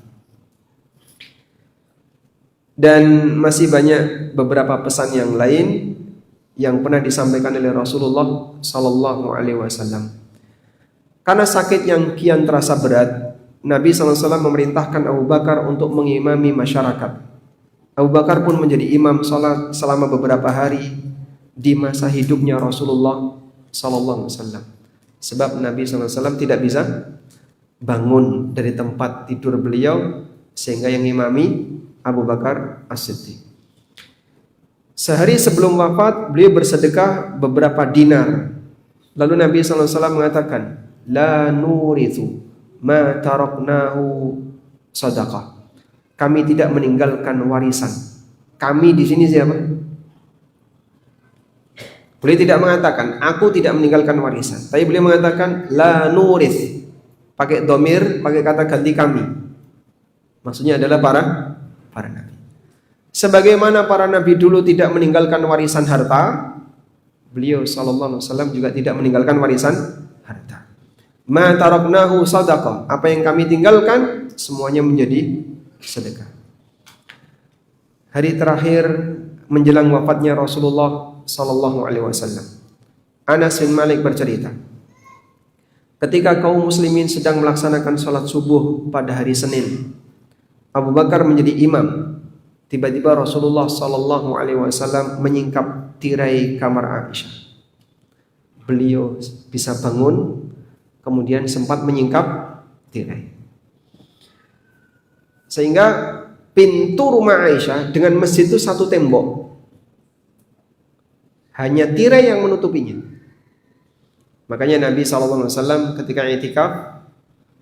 Dan masih banyak beberapa pesan yang lain yang pernah disampaikan oleh Rasulullah sallallahu alaihi wasallam. Karena sakit yang kian terasa berat, Nabi sallallahu alaihi wasallam memerintahkan Abu Bakar untuk mengimami masyarakat. Abu Bakar pun menjadi imam salat selama beberapa hari di masa hidupnya Rasulullah sallallahu alaihi wasallam. Sebab Nabi sallallahu alaihi wasallam tidak bisa bangun dari tempat tidur beliau, sehingga yang imami Abu Bakar As-Siddiq. Sehari sebelum wafat, beliau bersedekah beberapa dinar. Lalu Nabi sallallahu alaihi wasallam mengatakan, "La nurithu ma taraknahu sadaqah." Kami tidak meninggalkan warisan. Kami di sini siapa? Beliau tidak mengatakan aku tidak meninggalkan warisan, tapi beliau mengatakan la nurith. Pakai domir, pakai kata ganti kami. Maksudnya adalah para nabi. Sebagaimana para nabi dulu tidak meninggalkan warisan harta, beliau sallallahu alaihi wasallam juga tidak meninggalkan warisan harta. Ma taraknahu sadaqah. Apa yang kami tinggalkan semuanya menjadi sedekah. Hari terakhir menjelang wafatnya Rasulullah sallallahu alaihi wasallam, Anas bin Malik bercerita, ketika kaum muslimin sedang melaksanakan sholat subuh pada hari Senin, Abu Bakar menjadi imam. Tiba-tiba Rasulullah sallallahu alaihi wasallam menyingkap tirai kamar Aisyah. Beliau bisa bangun, kemudian sempat menyingkap tirai. Sehingga pintu rumah Aisyah dengan masjid itu satu tembok. Hanya tirai yang menutupinya. Makanya Nabi sallallahu alaihi wasallam ketika i'tikaf,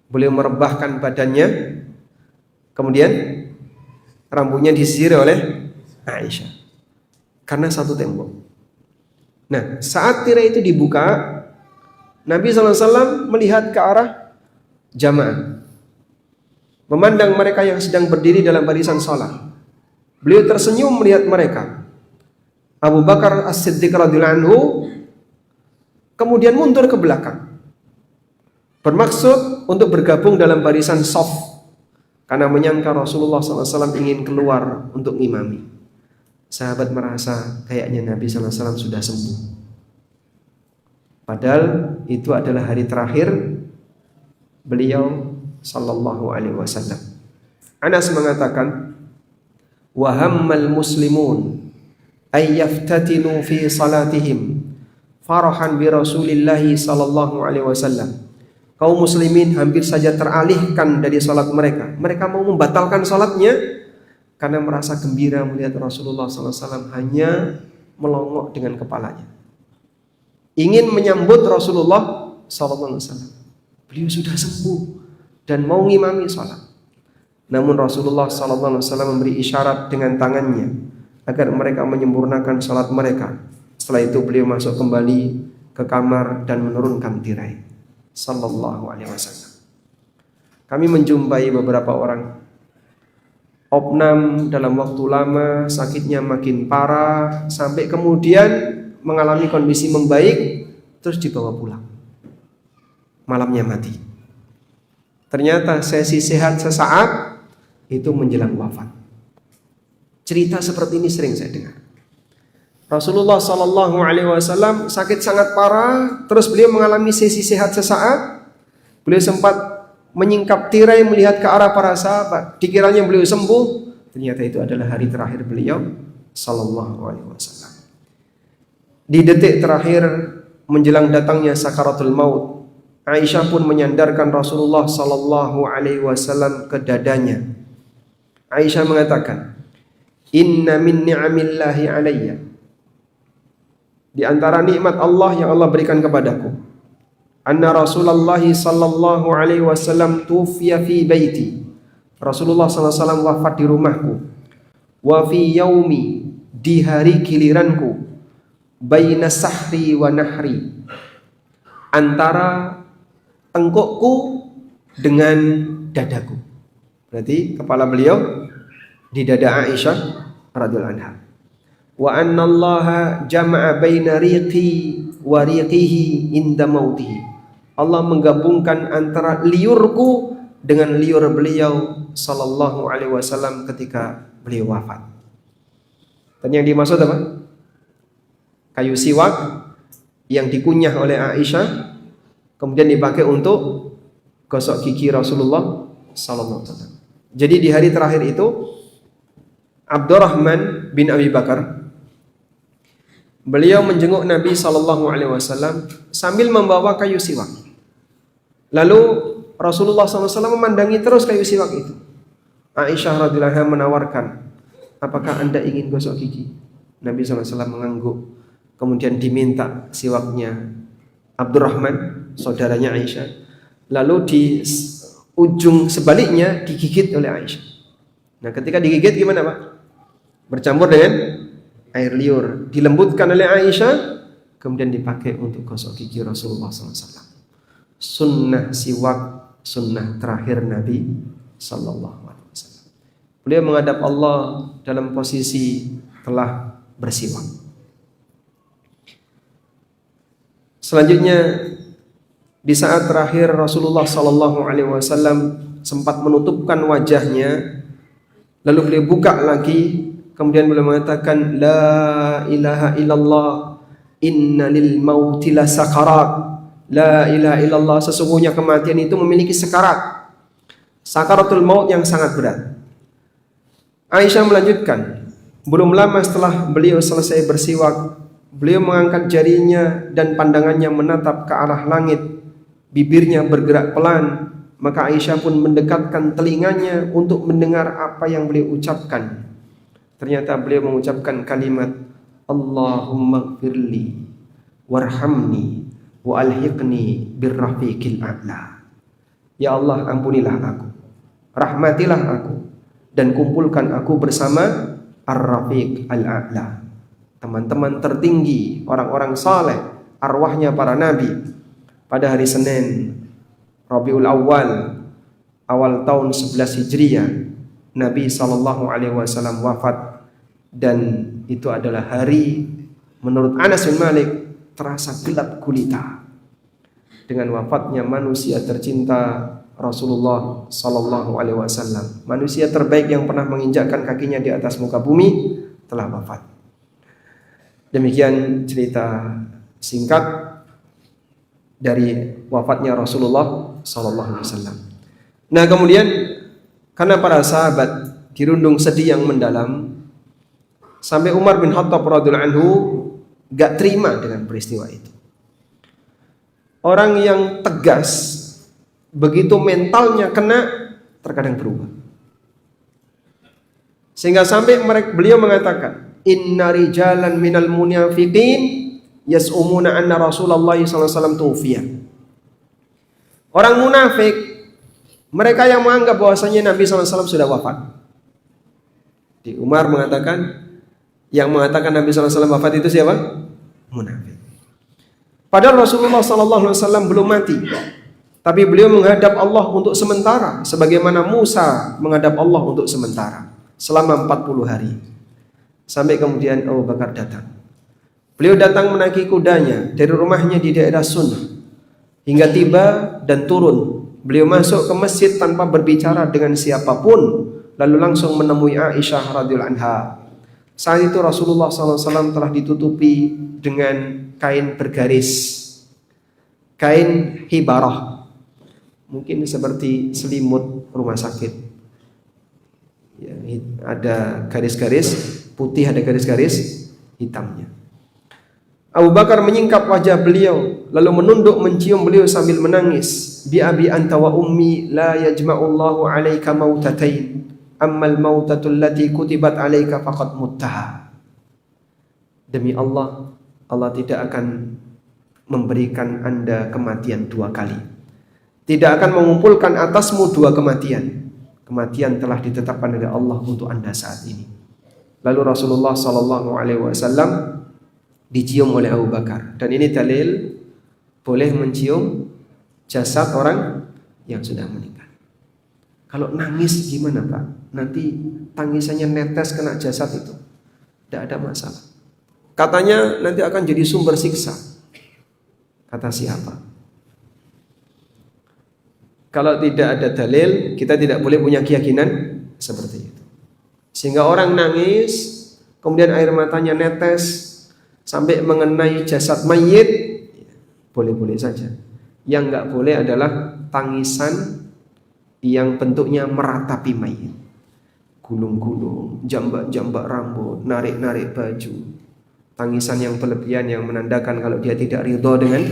beliau merebahkan badannya, kemudian rambutnya disisir oleh Aisyah karena satu tembok. Nah, saat tirai itu dibuka, Nabi SAW melihat ke arah jamaah, memandang mereka yang sedang berdiri dalam barisan salat. Beliau tersenyum melihat mereka. Abu Bakar As-Siddiq radhiyallahu anhu kemudian mundur ke belakang, bermaksud untuk bergabung dalam barisan shaf, karena menyangka Rasulullah SAW ingin keluar untuk ngimami. Sahabat merasa kayaknya Nabi SAW sudah sembuh. Padahal itu adalah hari terakhir beliau sallallahu alaihi wasallam. Anas mengatakan, "Wa hammal muslimun ay yaftatinu fi salatihim farahan bi Rasulillah sallallahu alaihi wasallam." Kaum muslimin hampir saja teralihkan dari salat mereka. Mereka mau membatalkan salatnya karena merasa gembira melihat Rasulullah SAW hanya melongok dengan kepalanya. Ingin menyambut Rasulullah SAW. Beliau sudah sembuh dan mau ngimami salat. Namun Rasulullah SAW memberi isyarat dengan tangannya agar mereka menyempurnakan salat mereka. Setelah itu beliau masuk kembali ke kamar dan menurunkan tirai. Sallallahu alaihi wasallam. Kami menjumpai beberapa orang opnam dalam waktu lama, sakitnya makin parah sampai kemudian mengalami kondisi membaik, terus dibawa pulang. Malamnya mati. Ternyata sesi sehat sesaat itu menjelang wafat. Cerita seperti ini sering saya dengar. Rasulullah sallallahu alaihi wasallam sakit sangat parah, terus beliau mengalami sesi sehat sesaat. Beliau sempat menyingkap tirai melihat ke arah para sahabat. Dikiranya beliau sembuh, ternyata itu adalah hari terakhir beliau sallallahu alaihi wasallam. Di detik terakhir menjelang datangnya sakaratul maut, Aisyah pun menyandarkan Rasulullah sallallahu alaihi wasallam ke dadanya. Aisyah mengatakan, "Inna min ni'amillahi alayya." Di antara nikmat Allah yang Allah berikan kepadaku, anna Rasulullah sallallahu alaihi wasallam tufiya fi baiti. Rasulullah sallallahu alaihi wasallam wafat di rumahku. Wa fi yaumi, di hari giliranku, baina sahri wa nahri, antara tengkukku dengan dadaku. Berarti kepala beliau di dada Aisyah radhiyallahu anha. Wa anna Allah jama'a baina riqi wa riqihi inda mautihi. Allah menggabungkan antara liurku dengan liur beliau sallallahu alaihi wasallam ketika beliau wafat. Dan yang dimaksud apa? Kayu siwak yang dikunyah oleh Aisyah kemudian dipakai untuk gosok gigi Rasulullah sallallahu alaihi wasallam. Jadi di hari terakhir itu Abdurrahman bin Abi Bakar beliau menjenguk Nabi sallallahu alaihi wasallam sambil membawa kayu siwak. Lalu Rasulullah SAW memandangi terus kayu siwak itu. Aisyah radhiyallahu anha menawarkan, apakah anda ingin gosok gigi? Nabi SAW mengangguk. Kemudian diminta siwaknya Abdurrahman, saudaranya Aisyah. Lalu di ujung sebaliknya digigit oleh Aisyah. Nah ketika digigit gimana Pak? Bercampur dengan air liur. Dilembutkan oleh Aisyah, kemudian dipakai untuk gosok gigi Rasulullah SAW. Sunnah siwak, sunnah terakhir Nabi sallallahu alaihi wasallam. Beliau menghadap Allah dalam posisi telah bersiwak. Selanjutnya di saat terakhir Rasulullah sallallahu alaihi wasallam sempat menutupkan wajahnya, lalu beliau buka lagi, kemudian beliau mengatakan la ilaha illallah inna lil mauti la sakarat. La ilaha illallah, sesungguhnya kematian itu memiliki sekarat. Sakaratul maut yang sangat berat. Aisyah melanjutkan, belum lama setelah beliau selesai bersiwak, beliau mengangkat jarinya dan pandangannya menatap ke arah langit. Bibirnya bergerak pelan, maka Aisyah pun mendekatkan telinganya untuk mendengar apa yang beliau ucapkan. Ternyata beliau mengucapkan kalimat Allahumma gfirli warhamni wa alhiqni birrafiqil a'la. Ya Allah, ampunilah aku, rahmatilah aku, dan kumpulkan aku bersama ar-rafiq al-a'la, teman-teman tertinggi, orang-orang saleh, arwahnya para nabi. Pada hari Senin Rabiul Awal, awal tahun 11 Hijriah, Nabi sallallahu alaihi wasallam wafat, dan itu adalah hari menurut Anas bin Malik terasa gelap gulita dengan wafatnya manusia tercinta Rasulullah sallallahu alaihi wasallam. Manusia terbaik yang pernah menginjakkan kakinya di atas muka bumi telah wafat. Demikian cerita singkat dari wafatnya Rasulullah sallallahu alaihi wasallam. Nah, kemudian karena para sahabat dirundung sedih yang mendalam, sampai Umar bin Khattab radhiyallahu anhu gak terima dengan peristiwa itu. Orang yang tegas, begitu mentalnya kena, terkadang berubah. Sehingga sampai beliau mengatakan, inna rijalan minal munafiqin yas'umuna anna Rasulullah SAW tufiya. Orang munafik, mereka yang menganggap bahwasanya Nabi SAW sudah wafat. Di Umar mengatakan, yang mengatakan Nabi SAW wafat itu siapa? Munafik. Padahal Rasulullah SAW belum mati, tapi beliau menghadap Allah untuk sementara, sebagaimana Musa menghadap Allah untuk sementara selama 40 hari. Sampai kemudian Abu Bakar datang. Beliau datang menaiki kudanya dari rumahnya di daerah Sunnah hingga tiba dan turun. Beliau masuk ke masjid tanpa berbicara dengan siapapun, lalu langsung menemui Aisyah radhiyallahu anha. Saat itu Rasulullah SAW telah ditutupi dengan kain bergaris, kain hibarah, mungkin seperti selimut rumah sakit. Ya, ada garis-garis putih, ada garis-garis hitamnya. Abu Bakar menyingkap wajah beliau, lalu menunduk mencium beliau sambil menangis. Bi abi anta wa ummi la yajma'ullahu 'alaika mautatain. Ammal mautatul lati kutibat 'alaika faqad muttaha. Demi Allah, Allah tidak akan memberikan Anda kematian 2 kali. Tidak akan mengumpulkan atasmu 2 kematian. Kematian telah ditetapkan oleh Allah untuk Anda saat ini. Lalu Rasulullah SAW dicium oleh Abu Bakar, dan ini dalil boleh mencium jasad orang yang sudah meninggal. Kalau nangis gimana Pak? Nanti tangisannya netes kena jasad itu. Tidak ada masalah. Katanya nanti akan jadi sumber siksa. Kata siapa? Kalau tidak ada dalil, kita tidak boleh punya keyakinan seperti itu. Sehingga orang nangis, kemudian air matanya netes sampai mengenai jasad mayit, boleh-boleh saja. Yang nggak boleh adalah tangisan yang bentuknya meratapi mayit. Gulung-gulung, jambak-jambak rambut, narik-narik baju. Tangisan yang berlebihan yang menandakan kalau dia tidak ridho dengan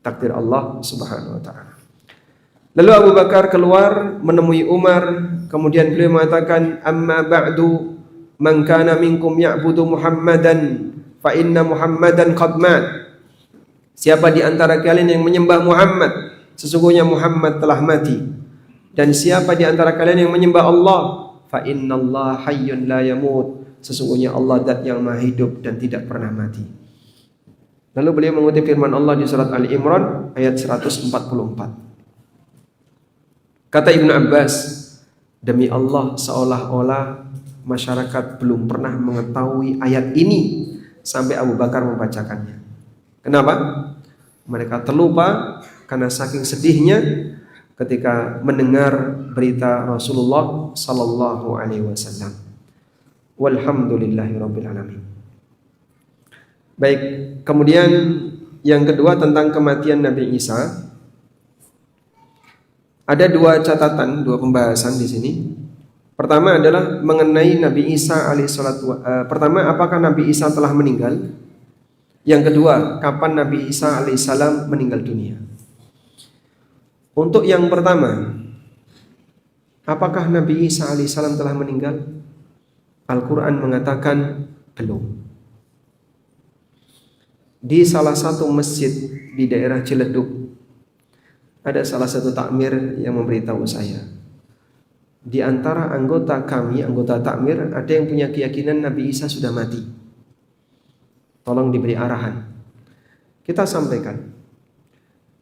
takdir Allah Subhanahu wa taala. Lalu Abu Bakar keluar menemui Umar, kemudian beliau mengatakan, "Amma ba'du, man kana minkum ya'budu Muhammadan, fa inna Muhammadan qad mat." Siapa di antara kalian yang menyembah Muhammad, sesungguhnya Muhammad telah mati. Dan siapa di antara kalian yang menyembah Allah, fa innallaha hayyun la yamut, sesungguhnya Allah zat yang maha hidup dan tidak pernah mati. Lalu beliau mengutip firman Allah di surat Ali Imran ayat 144. Kata Ibnu Abbas, demi Allah seolah-olah masyarakat belum pernah mengetahui ayat ini sampai Abu Bakar membacakannya. Kenapa? Mereka terlupa karena saking sedihnya ketika mendengar berita Rasulullah sallallahu alaihi wasallam. Walhamdulillahirabbil alamin. Baik, kemudian yang kedua tentang kematian Nabi Isa. Ada 2 catatan, 2 pembahasan di sini. Pertama adalah mengenai Nabi Isa alaihissalatu. Pertama, apakah Nabi Isa telah meninggal? Yang kedua, kapan Nabi Isa alaihissalam meninggal dunia? Untuk yang pertama, apakah Nabi Isa alaihissalam telah meninggal? Al-Quran mengatakan belum. Di salah satu masjid di daerah Ciledug, ada salah satu takmir yang memberitahu saya, di antara anggota kami, anggota takmir, ada yang punya keyakinan Nabi Isa sudah mati. Tolong diberi arahan. Kita sampaikan,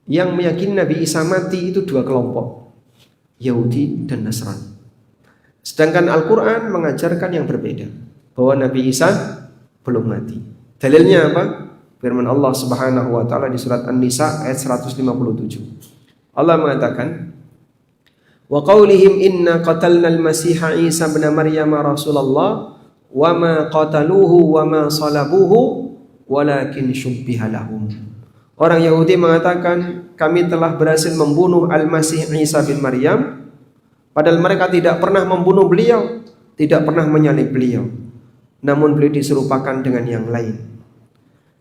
yang meyakini Nabi Isa mati itu 2 kelompok, Yahudi dan Nasrani. Sedangkan Al-Quran mengajarkan yang berbeda, bahwa Nabi Isa belum mati. Dalilnya apa? Firman Allah Subhanahu wa taala di surat An-Nisa ayat 157. Allah mengatakan, wa qaulihim inna qatalna al-masiha Isa ibn Maryam Rasulullah wa ma qataluhu wa ma salabuhu walakin syubbiha lahum. Orang Yahudi mengatakan, kami telah berhasil membunuh Al-Masih Isa bin Maryam, padahal mereka tidak pernah membunuh beliau, tidak pernah menyalib beliau, namun beliau diserupakan dengan yang lain.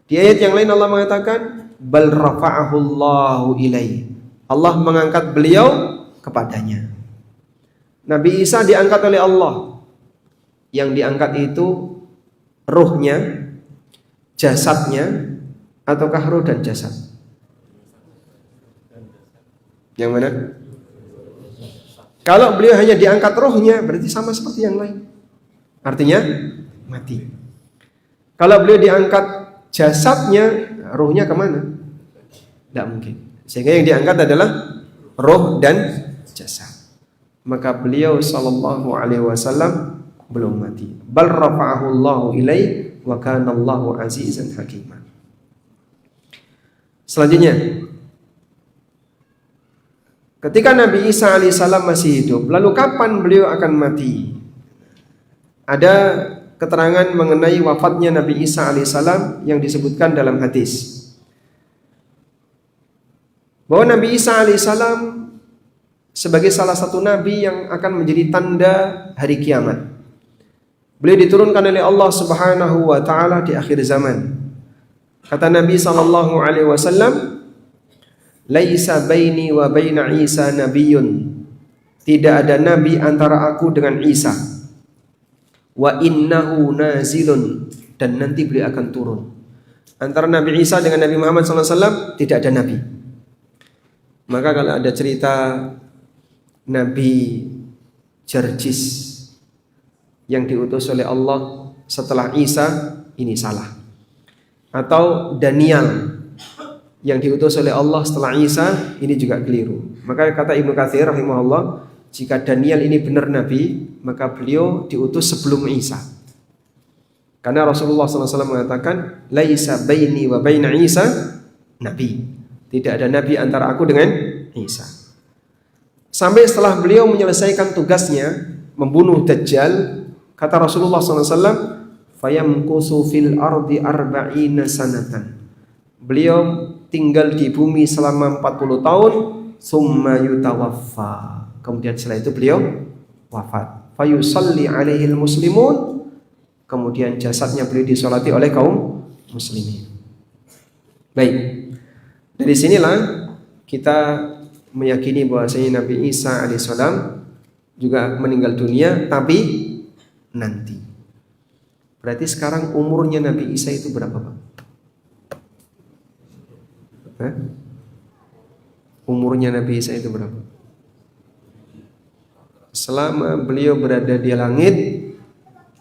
Di ayat yang lain Allah mengatakan, bal rafa'ahu Allahu ilaihi, Allah mengangkat beliau kepadanya. Nabi Isa diangkat oleh Allah. Yang diangkat itu ruhnya, jasadnya, ataukah ruh dan jasad? Yang mana? Kalau beliau hanya diangkat ruhnya, berarti sama seperti yang lain. Artinya mati. Kalau beliau diangkat jasadnya, ruhnya kemana? Tidak mungkin. Sehingga yang diangkat adalah roh dan jasad. Maka beliau sallallahu alaihi wasallam belum mati. Bal rafa'ahu Allahu ilaihi wa kana Allahu azizan hakima. Selanjutnya, ketika Nabi Isa alaihissalam masih hidup, lalu kapan beliau akan mati? Ada keterangan mengenai wafatnya Nabi Isa alaihissalam yang disebutkan dalam hadis, bahwa Nabi Isa alaihissalam sebagai salah satu nabi yang akan menjadi tanda hari kiamat. Beliau diturunkan oleh Allah Subhanahu wa taala di akhir zaman. Kata Nabi sallallahu alaihi wasallam, "Laisa baini wa baina Isa nabiyyun." Tidak ada nabi antara aku dengan Isa. Wa innahu nazilun, dan nanti beliau akan turun. Antara Nabi Isa dengan Nabi Muhammad SAW tidak ada nabi. Maka kalau ada cerita Nabi Jarjis yang diutus oleh Allah setelah Isa, ini salah. Atau Daniel yang diutus oleh Allah setelah Isa, ini juga keliru. Maka kata Ibnu Katsir rahimahullah, jika Daniel ini benar nabi, maka beliau diutus sebelum Isa. Karena Rasulullah SAW mengatakan, laisa baini wa baina Isa nabi. Tidak ada nabi antara aku dengan Isa. Sampai setelah beliau menyelesaikan tugasnya membunuh Dajjal, kata Rasulullah SAW, fayamkusu fil ardi arba'ina sanatan. Beliau tinggal di bumi selama 40 tahun, summa yutawaffa. Kemudian setelah itu beliau wafat. Fayusalli alaihil muslimun. Kemudian jasadnya beliau disolati oleh kaum muslimin. Baik. Dari sinilah kita meyakini bahwasanya Nabi Isa alaihissalam juga meninggal dunia, tapi nanti. Berarti sekarang umurnya Nabi Isa itu berapa, Pak? Umurnya Nabi Isa itu berapa? Selama beliau berada di langit,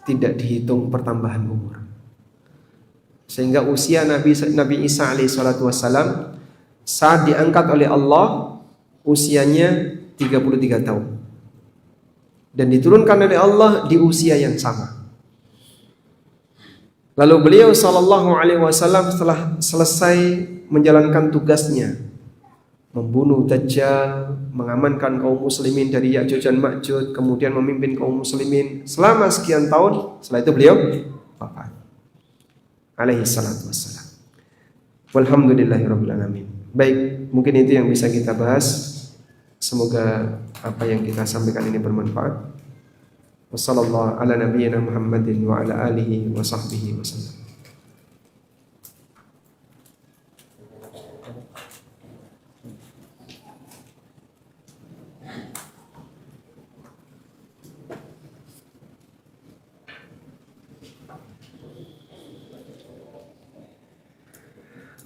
tidak dihitung pertambahan umur. Sehingga usia Nabi Isa alaihissalatu wassalam saat diangkat oleh Allah, usianya 33 tahun. Dan diturunkan oleh Allah di usia yang sama. Lalu beliau sallallahu alaihi wasallam setelah selesai menjalankan tugasnya, membunuh Dajjal, mengamankan kaum muslimin dari Ya'juj dan Ma'juj, kemudian memimpin kaum muslimin selama sekian tahun. Setelah itu beliau wafat alaihi salatu wassalam. Walhamdulillahirabbil alamin. Baik, mungkin itu yang bisa kita bahas. Semoga apa yang kita sampaikan ini bermanfaat. Wassallallahu ala nabiyyina Muhammadin wa ala alihi wa sahbihi wasallam.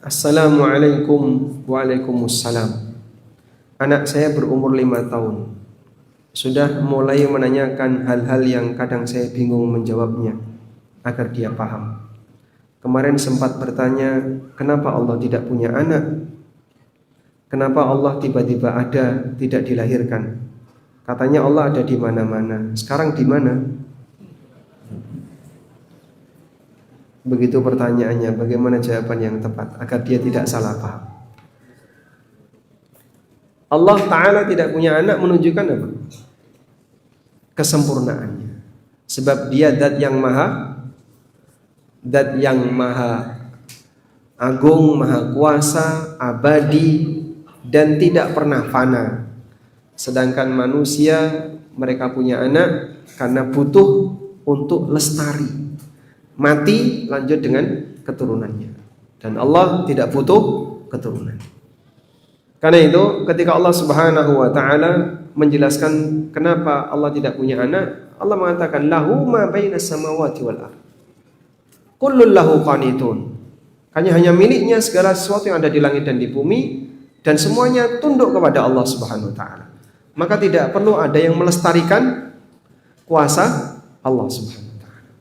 Assalamualaikum. Waalaikumsalam. Anak saya berumur 5 tahun. Sudah mulai menanyakan hal-hal yang kadang saya bingung menjawabnya agar dia paham. Kemarin sempat bertanya, kenapa Allah tidak punya anak? Kenapa Allah tiba-tiba ada, tidak dilahirkan? Katanya Allah ada di mana-mana. Sekarang di mana? Begitu pertanyaannya, bagaimana jawaban yang tepat agar dia tidak salah paham? Allah Ta'ala tidak punya anak menunjukkan apa? Kesempurnaannya. Sebab dia zat yang maha agung, maha kuasa, abadi, dan tidak pernah fana. Sedangkan manusia, mereka punya anak karena butuh untuk lestari, mati lanjut dengan keturunannya. Dan Allah tidak butuh keturunan. Karena itu ketika Allah Subhanahu wa taala menjelaskan kenapa Allah tidak punya anak, Allah mengatakan lahu ma bainas samawati wal ardh. Kullun lahu qanitun. Hanya miliknya segala sesuatu yang ada di langit dan di bumi, dan semuanya tunduk kepada Allah Subhanahu wa taala. Maka tidak perlu ada yang melestarikan kuasa Allah Subhanahu wa taala.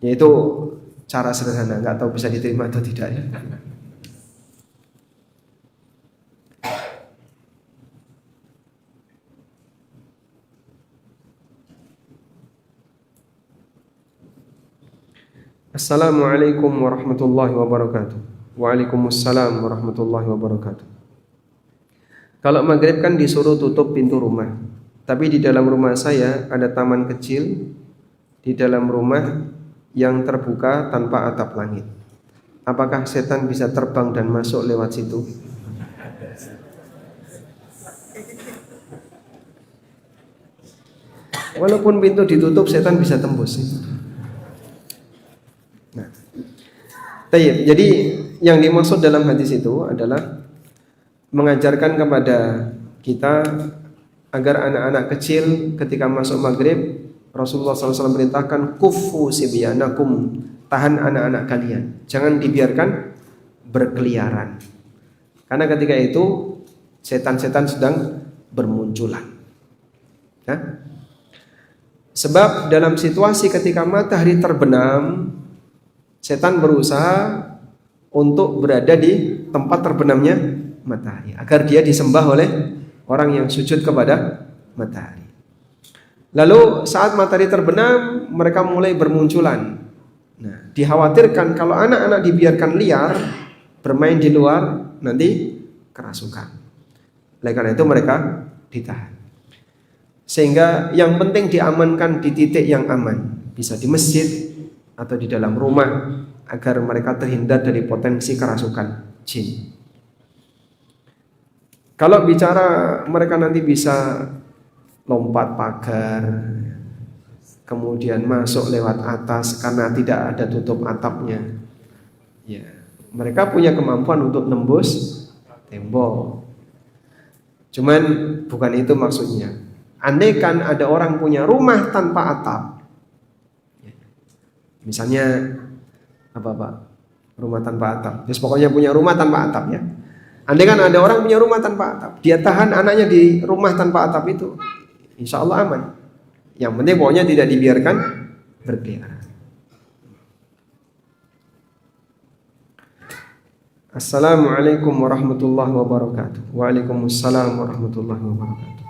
Yaitu cara sederhana, enggak tahu bisa diterima atau tidak ya. Assalamualaikum warahmatullahi wabarakatuh. Waalaikumsalam warahmatullahi wabarakatuh. Kalau maghrib kan disuruh tutup pintu rumah, tapi di dalam rumah saya ada taman kecil di dalam rumah yang terbuka tanpa atap langit. Apakah setan bisa terbang dan masuk lewat situ? Walaupun pintu ditutup, setan bisa tembus. Jadi yang dimaksud dalam hadis itu adalah mengajarkan kepada kita agar anak-anak kecil ketika masuk maghrib, Rasulullah SAW perintahkan kufu sibyanakum, tahan anak-anak kalian, jangan dibiarkan berkeliaran. Karena ketika itu setan-setan sedang bermunculan. Ya? Sebab dalam situasi ketika matahari terbenam, setan berusaha untuk berada di tempat terbenamnya matahari agar dia disembah oleh orang yang sujud kepada matahari. Lalu saat matahari terbenam, mereka mulai bermunculan. Nah, dikhawatirkan kalau anak-anak dibiarkan liar bermain di luar, nanti kerasukan. Oleh karena itu mereka ditahan. Sehingga yang penting diamankan di titik yang aman, bisa di masjid atau di dalam rumah, agar mereka terhindar dari potensi kerasukan jin. Kalau bicara mereka nanti bisa lompat pagar, kemudian masuk lewat atas karena tidak ada tutup atapnya. Ya, mereka punya kemampuan untuk nembus tembok. Cuman bukan itu maksudnya. Andaikan ada orang punya rumah tanpa atap, misalnya apa Pak? Rumah tanpa atap. Jadi pokoknya punya rumah tanpa atap ya. Andaikan ada orang punya rumah tanpa atap, dia tahan anaknya di rumah tanpa atap itu, insya Allah aman. Yang penting pokoknya tidak dibiarkan berkeliaran. Assalamualaikum warahmatullahi wabarakatuh. Waalaikumsalam warahmatullahi wabarakatuh.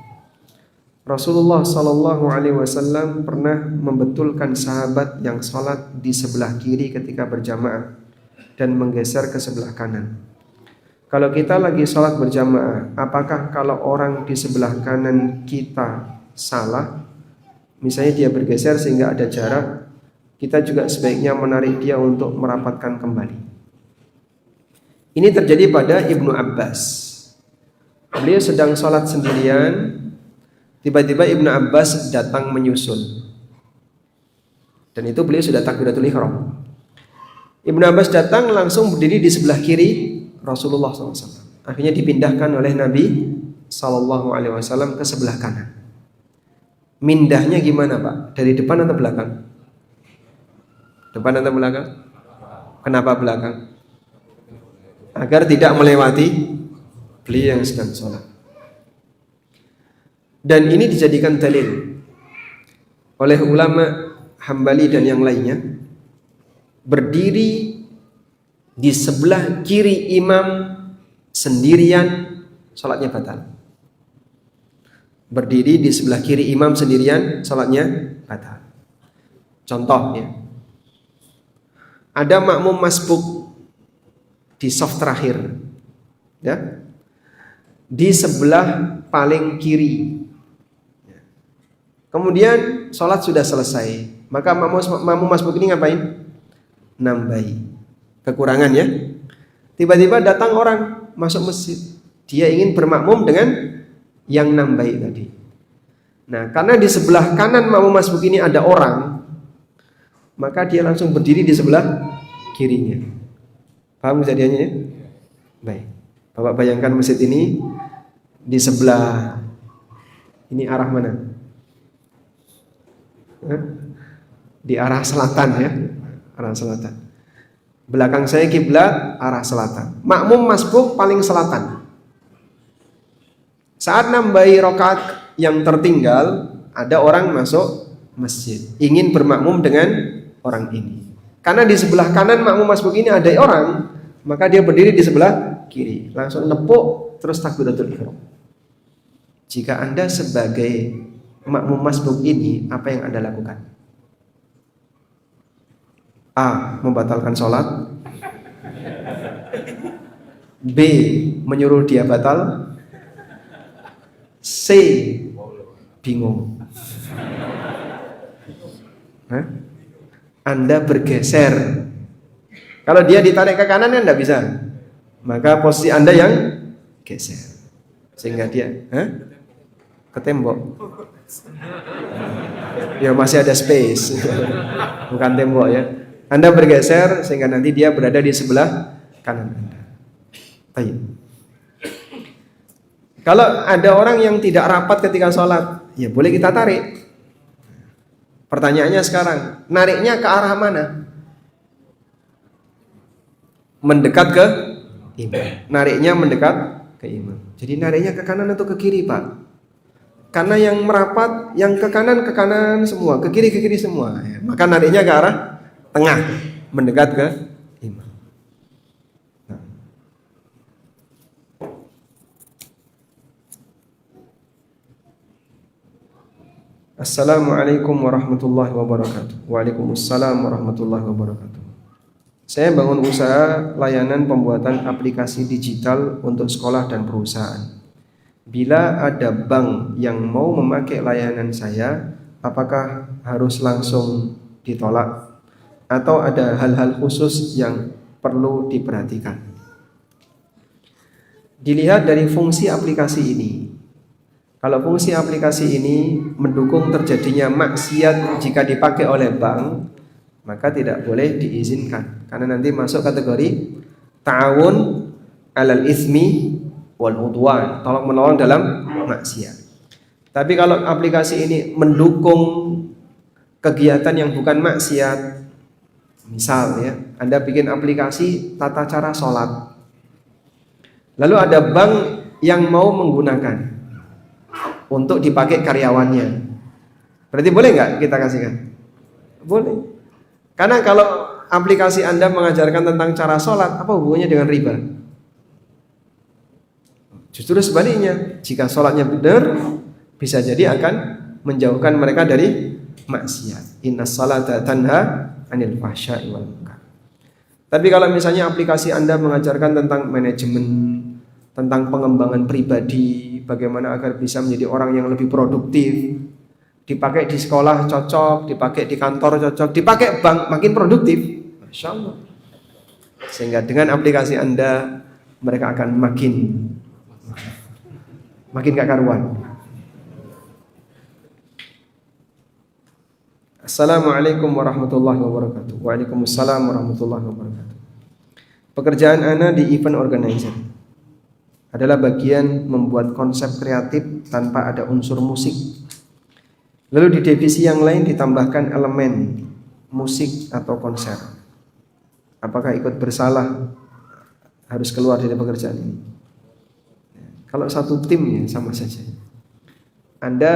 Rasulullah Sallallahu Alaihi Wasallam pernah membetulkan sahabat yang sholat di sebelah kiri ketika berjamaah dan menggeser ke sebelah kanan. Kalau kita lagi sholat berjamaah, apakah kalau orang di sebelah kanan kita salah, misalnya dia bergeser sehingga ada jarak, kita juga sebaiknya menarik dia untuk merapatkan kembali? Ini terjadi pada Ibnu Abbas. Beliau sedang sholat sendirian, tiba-tiba Ibnu Abbas datang menyusul. Dan itu beliau sudah takbiratul ihram. Ibnu Abbas datang langsung berdiri di sebelah kiri Rasulullah SAW. Akhirnya dipindahkan oleh Nabi SAW ke sebelah kanan. Mindahnya gimana Pak? Dari depan atau belakang? Depan atau belakang? Kenapa belakang? Agar tidak melewati beliau yang sedang sholat. Dan ini dijadikan dalil oleh ulama Hambali dan yang lainnya. Berdiri di sebelah kiri imam sendirian, sholatnya batal. Berdiri di sebelah kiri imam sendirian, sholatnya batal. Contoh ya, ada makmum masbuk di saf terakhir, ya, di sebelah paling kiri. Kemudian sholat sudah selesai, maka makmum masbuk ini ngapain? Nambahi kekurangan ya. Tiba-tiba datang orang masuk masjid, dia ingin bermakmum dengan yang nambahi tadi. Nah, karena di sebelah kanan makmum masbuk ini ada orang, maka dia langsung berdiri di sebelah kirinya. Paham kejadiannya ya? Baik. Bapak bayangkan masjid ini di sebelah ini arah mana? Di arah selatan ya, arah selatan. Belakang saya kiblat arah selatan. Makmum masbuk paling selatan. Saat nambahi rakaat yang tertinggal, ada orang masuk masjid, ingin bermakmum dengan orang ini. Karena di sebelah kanan makmum masbuk ini ada orang, maka dia berdiri di sebelah kiri, langsung nepuk terus takbiratul ihram. Jika Anda sebagai makmum masbuk ini, apa yang Anda lakukan? A. Membatalkan sholat. B. Menyuruh dia batal. C. Bingung. Anda bergeser. Kalau dia ditarik ke kanan kan tidak bisa, maka posisi Anda yang geser sehingga dia ke tembok. Ya masih ada space, bukan tembok ya. Anda bergeser sehingga nanti dia berada di sebelah kanan Anda. Baik. Kalau ada orang yang tidak rapat ketika sholat, ya boleh kita tarik. Pertanyaannya sekarang, nariknya ke arah mana? Mendekat ke imam. Nariknya mendekat ke imam. Jadi nariknya ke kanan atau ke kiri, Pak? Karena yang merapat, yang ke kanan semua, ke kiri semua. Ya. Maka nariknya ke arah tengah, mendekat ke imam. Nah. Assalamualaikum warahmatullahi wabarakatuh. Waalaikumsalam warahmatullahi wabarakatuh. Saya bangun usaha layanan pembuatan aplikasi digital untuk sekolah dan perusahaan. Bila ada bank yang mau memakai layanan saya, apakah harus langsung ditolak atau ada hal-hal khusus yang perlu diperhatikan? Dilihat dari fungsi aplikasi ini. Kalau fungsi aplikasi ini mendukung terjadinya maksiat jika dipakai oleh bank, maka tidak boleh diizinkan karena nanti masuk kategori ta'awun 'alal itsmi wal 'udwan, tolong menolong dalam maksiat. Tapi kalau aplikasi ini mendukung kegiatan yang bukan maksiat, misal ya, Anda bikin aplikasi tata cara sholat, lalu ada bank yang mau menggunakan untuk dipakai karyawannya, berarti boleh nggak kita kasihkan? Boleh. Karena kalau aplikasi Anda mengajarkan tentang cara sholat, apa hubungannya dengan riba? Justru sebaliknya, jika sholatnya benar, bisa jadi akan menjauhkan mereka dari maksiat. Innas salata tanha 'anil fahsya'i wal munkar. Tapi kalau misalnya aplikasi Anda mengajarkan tentang manajemen, tentang pengembangan pribadi, bagaimana agar bisa menjadi orang yang lebih produktif, dipakai di sekolah cocok, dipakai di kantor cocok, dipakai bank makin produktif, Masya Allah. Sehingga dengan aplikasi Anda mereka akan makin gak karuan. Assalamualaikum warahmatullahi wabarakatuh. Waalaikumsalam warahmatullahi wabarakatuh. Pekerjaan Ana di event organizer adalah bagian membuat konsep kreatif tanpa ada unsur musik. Lalu di divisi yang lain ditambahkan elemen musik atau konser. Apakah ikut bersalah harus keluar dari pekerjaan ini? Kalau satu tim ya sama saja. Anda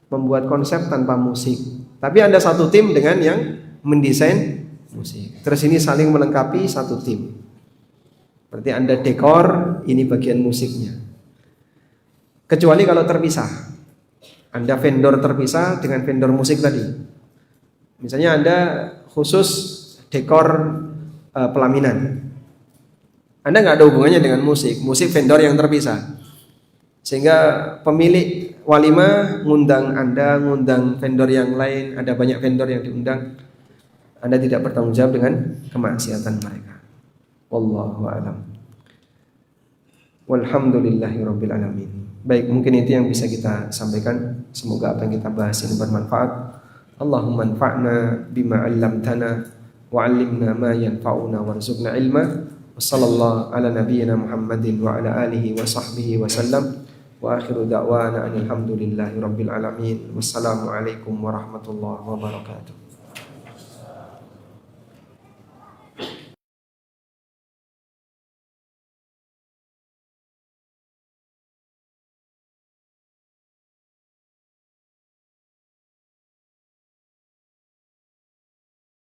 membuat konsep tanpa musik, tapi Anda satu tim dengan yang mendesain musik. Terus ini saling melengkapi satu tim. Berarti Anda dekor, ini bagian musiknya. Kecuali kalau terpisah, Anda vendor terpisah dengan vendor musik tadi. Misalnya Anda khusus dekor pelaminan, Anda nggak ada hubungannya dengan musik vendor yang terpisah. Sehingga pemilik walimah ngundang Anda, ngundang vendor yang lain, ada banyak vendor yang diundang. Anda tidak bertanggung jawab dengan kemaksiatan mereka. Wallahu a'lam. Walhamdulillahirabbil alamin. Baik, mungkin itu yang bisa kita sampaikan. Semoga apa yang kita bahas ini bermanfaat. Allahumma anfa'na bima 'allamtana wa 'allimna ma yanfa'una warzuqna ilma. Wassallallahu ala nabiyyina Muhammadin wa ala alihi wa sahbihi wa sallam. Wa akhiru da'wana alhamdulillahi rabbil alamin. Wassalamu alaikum warahmatullahi wabarakatuh.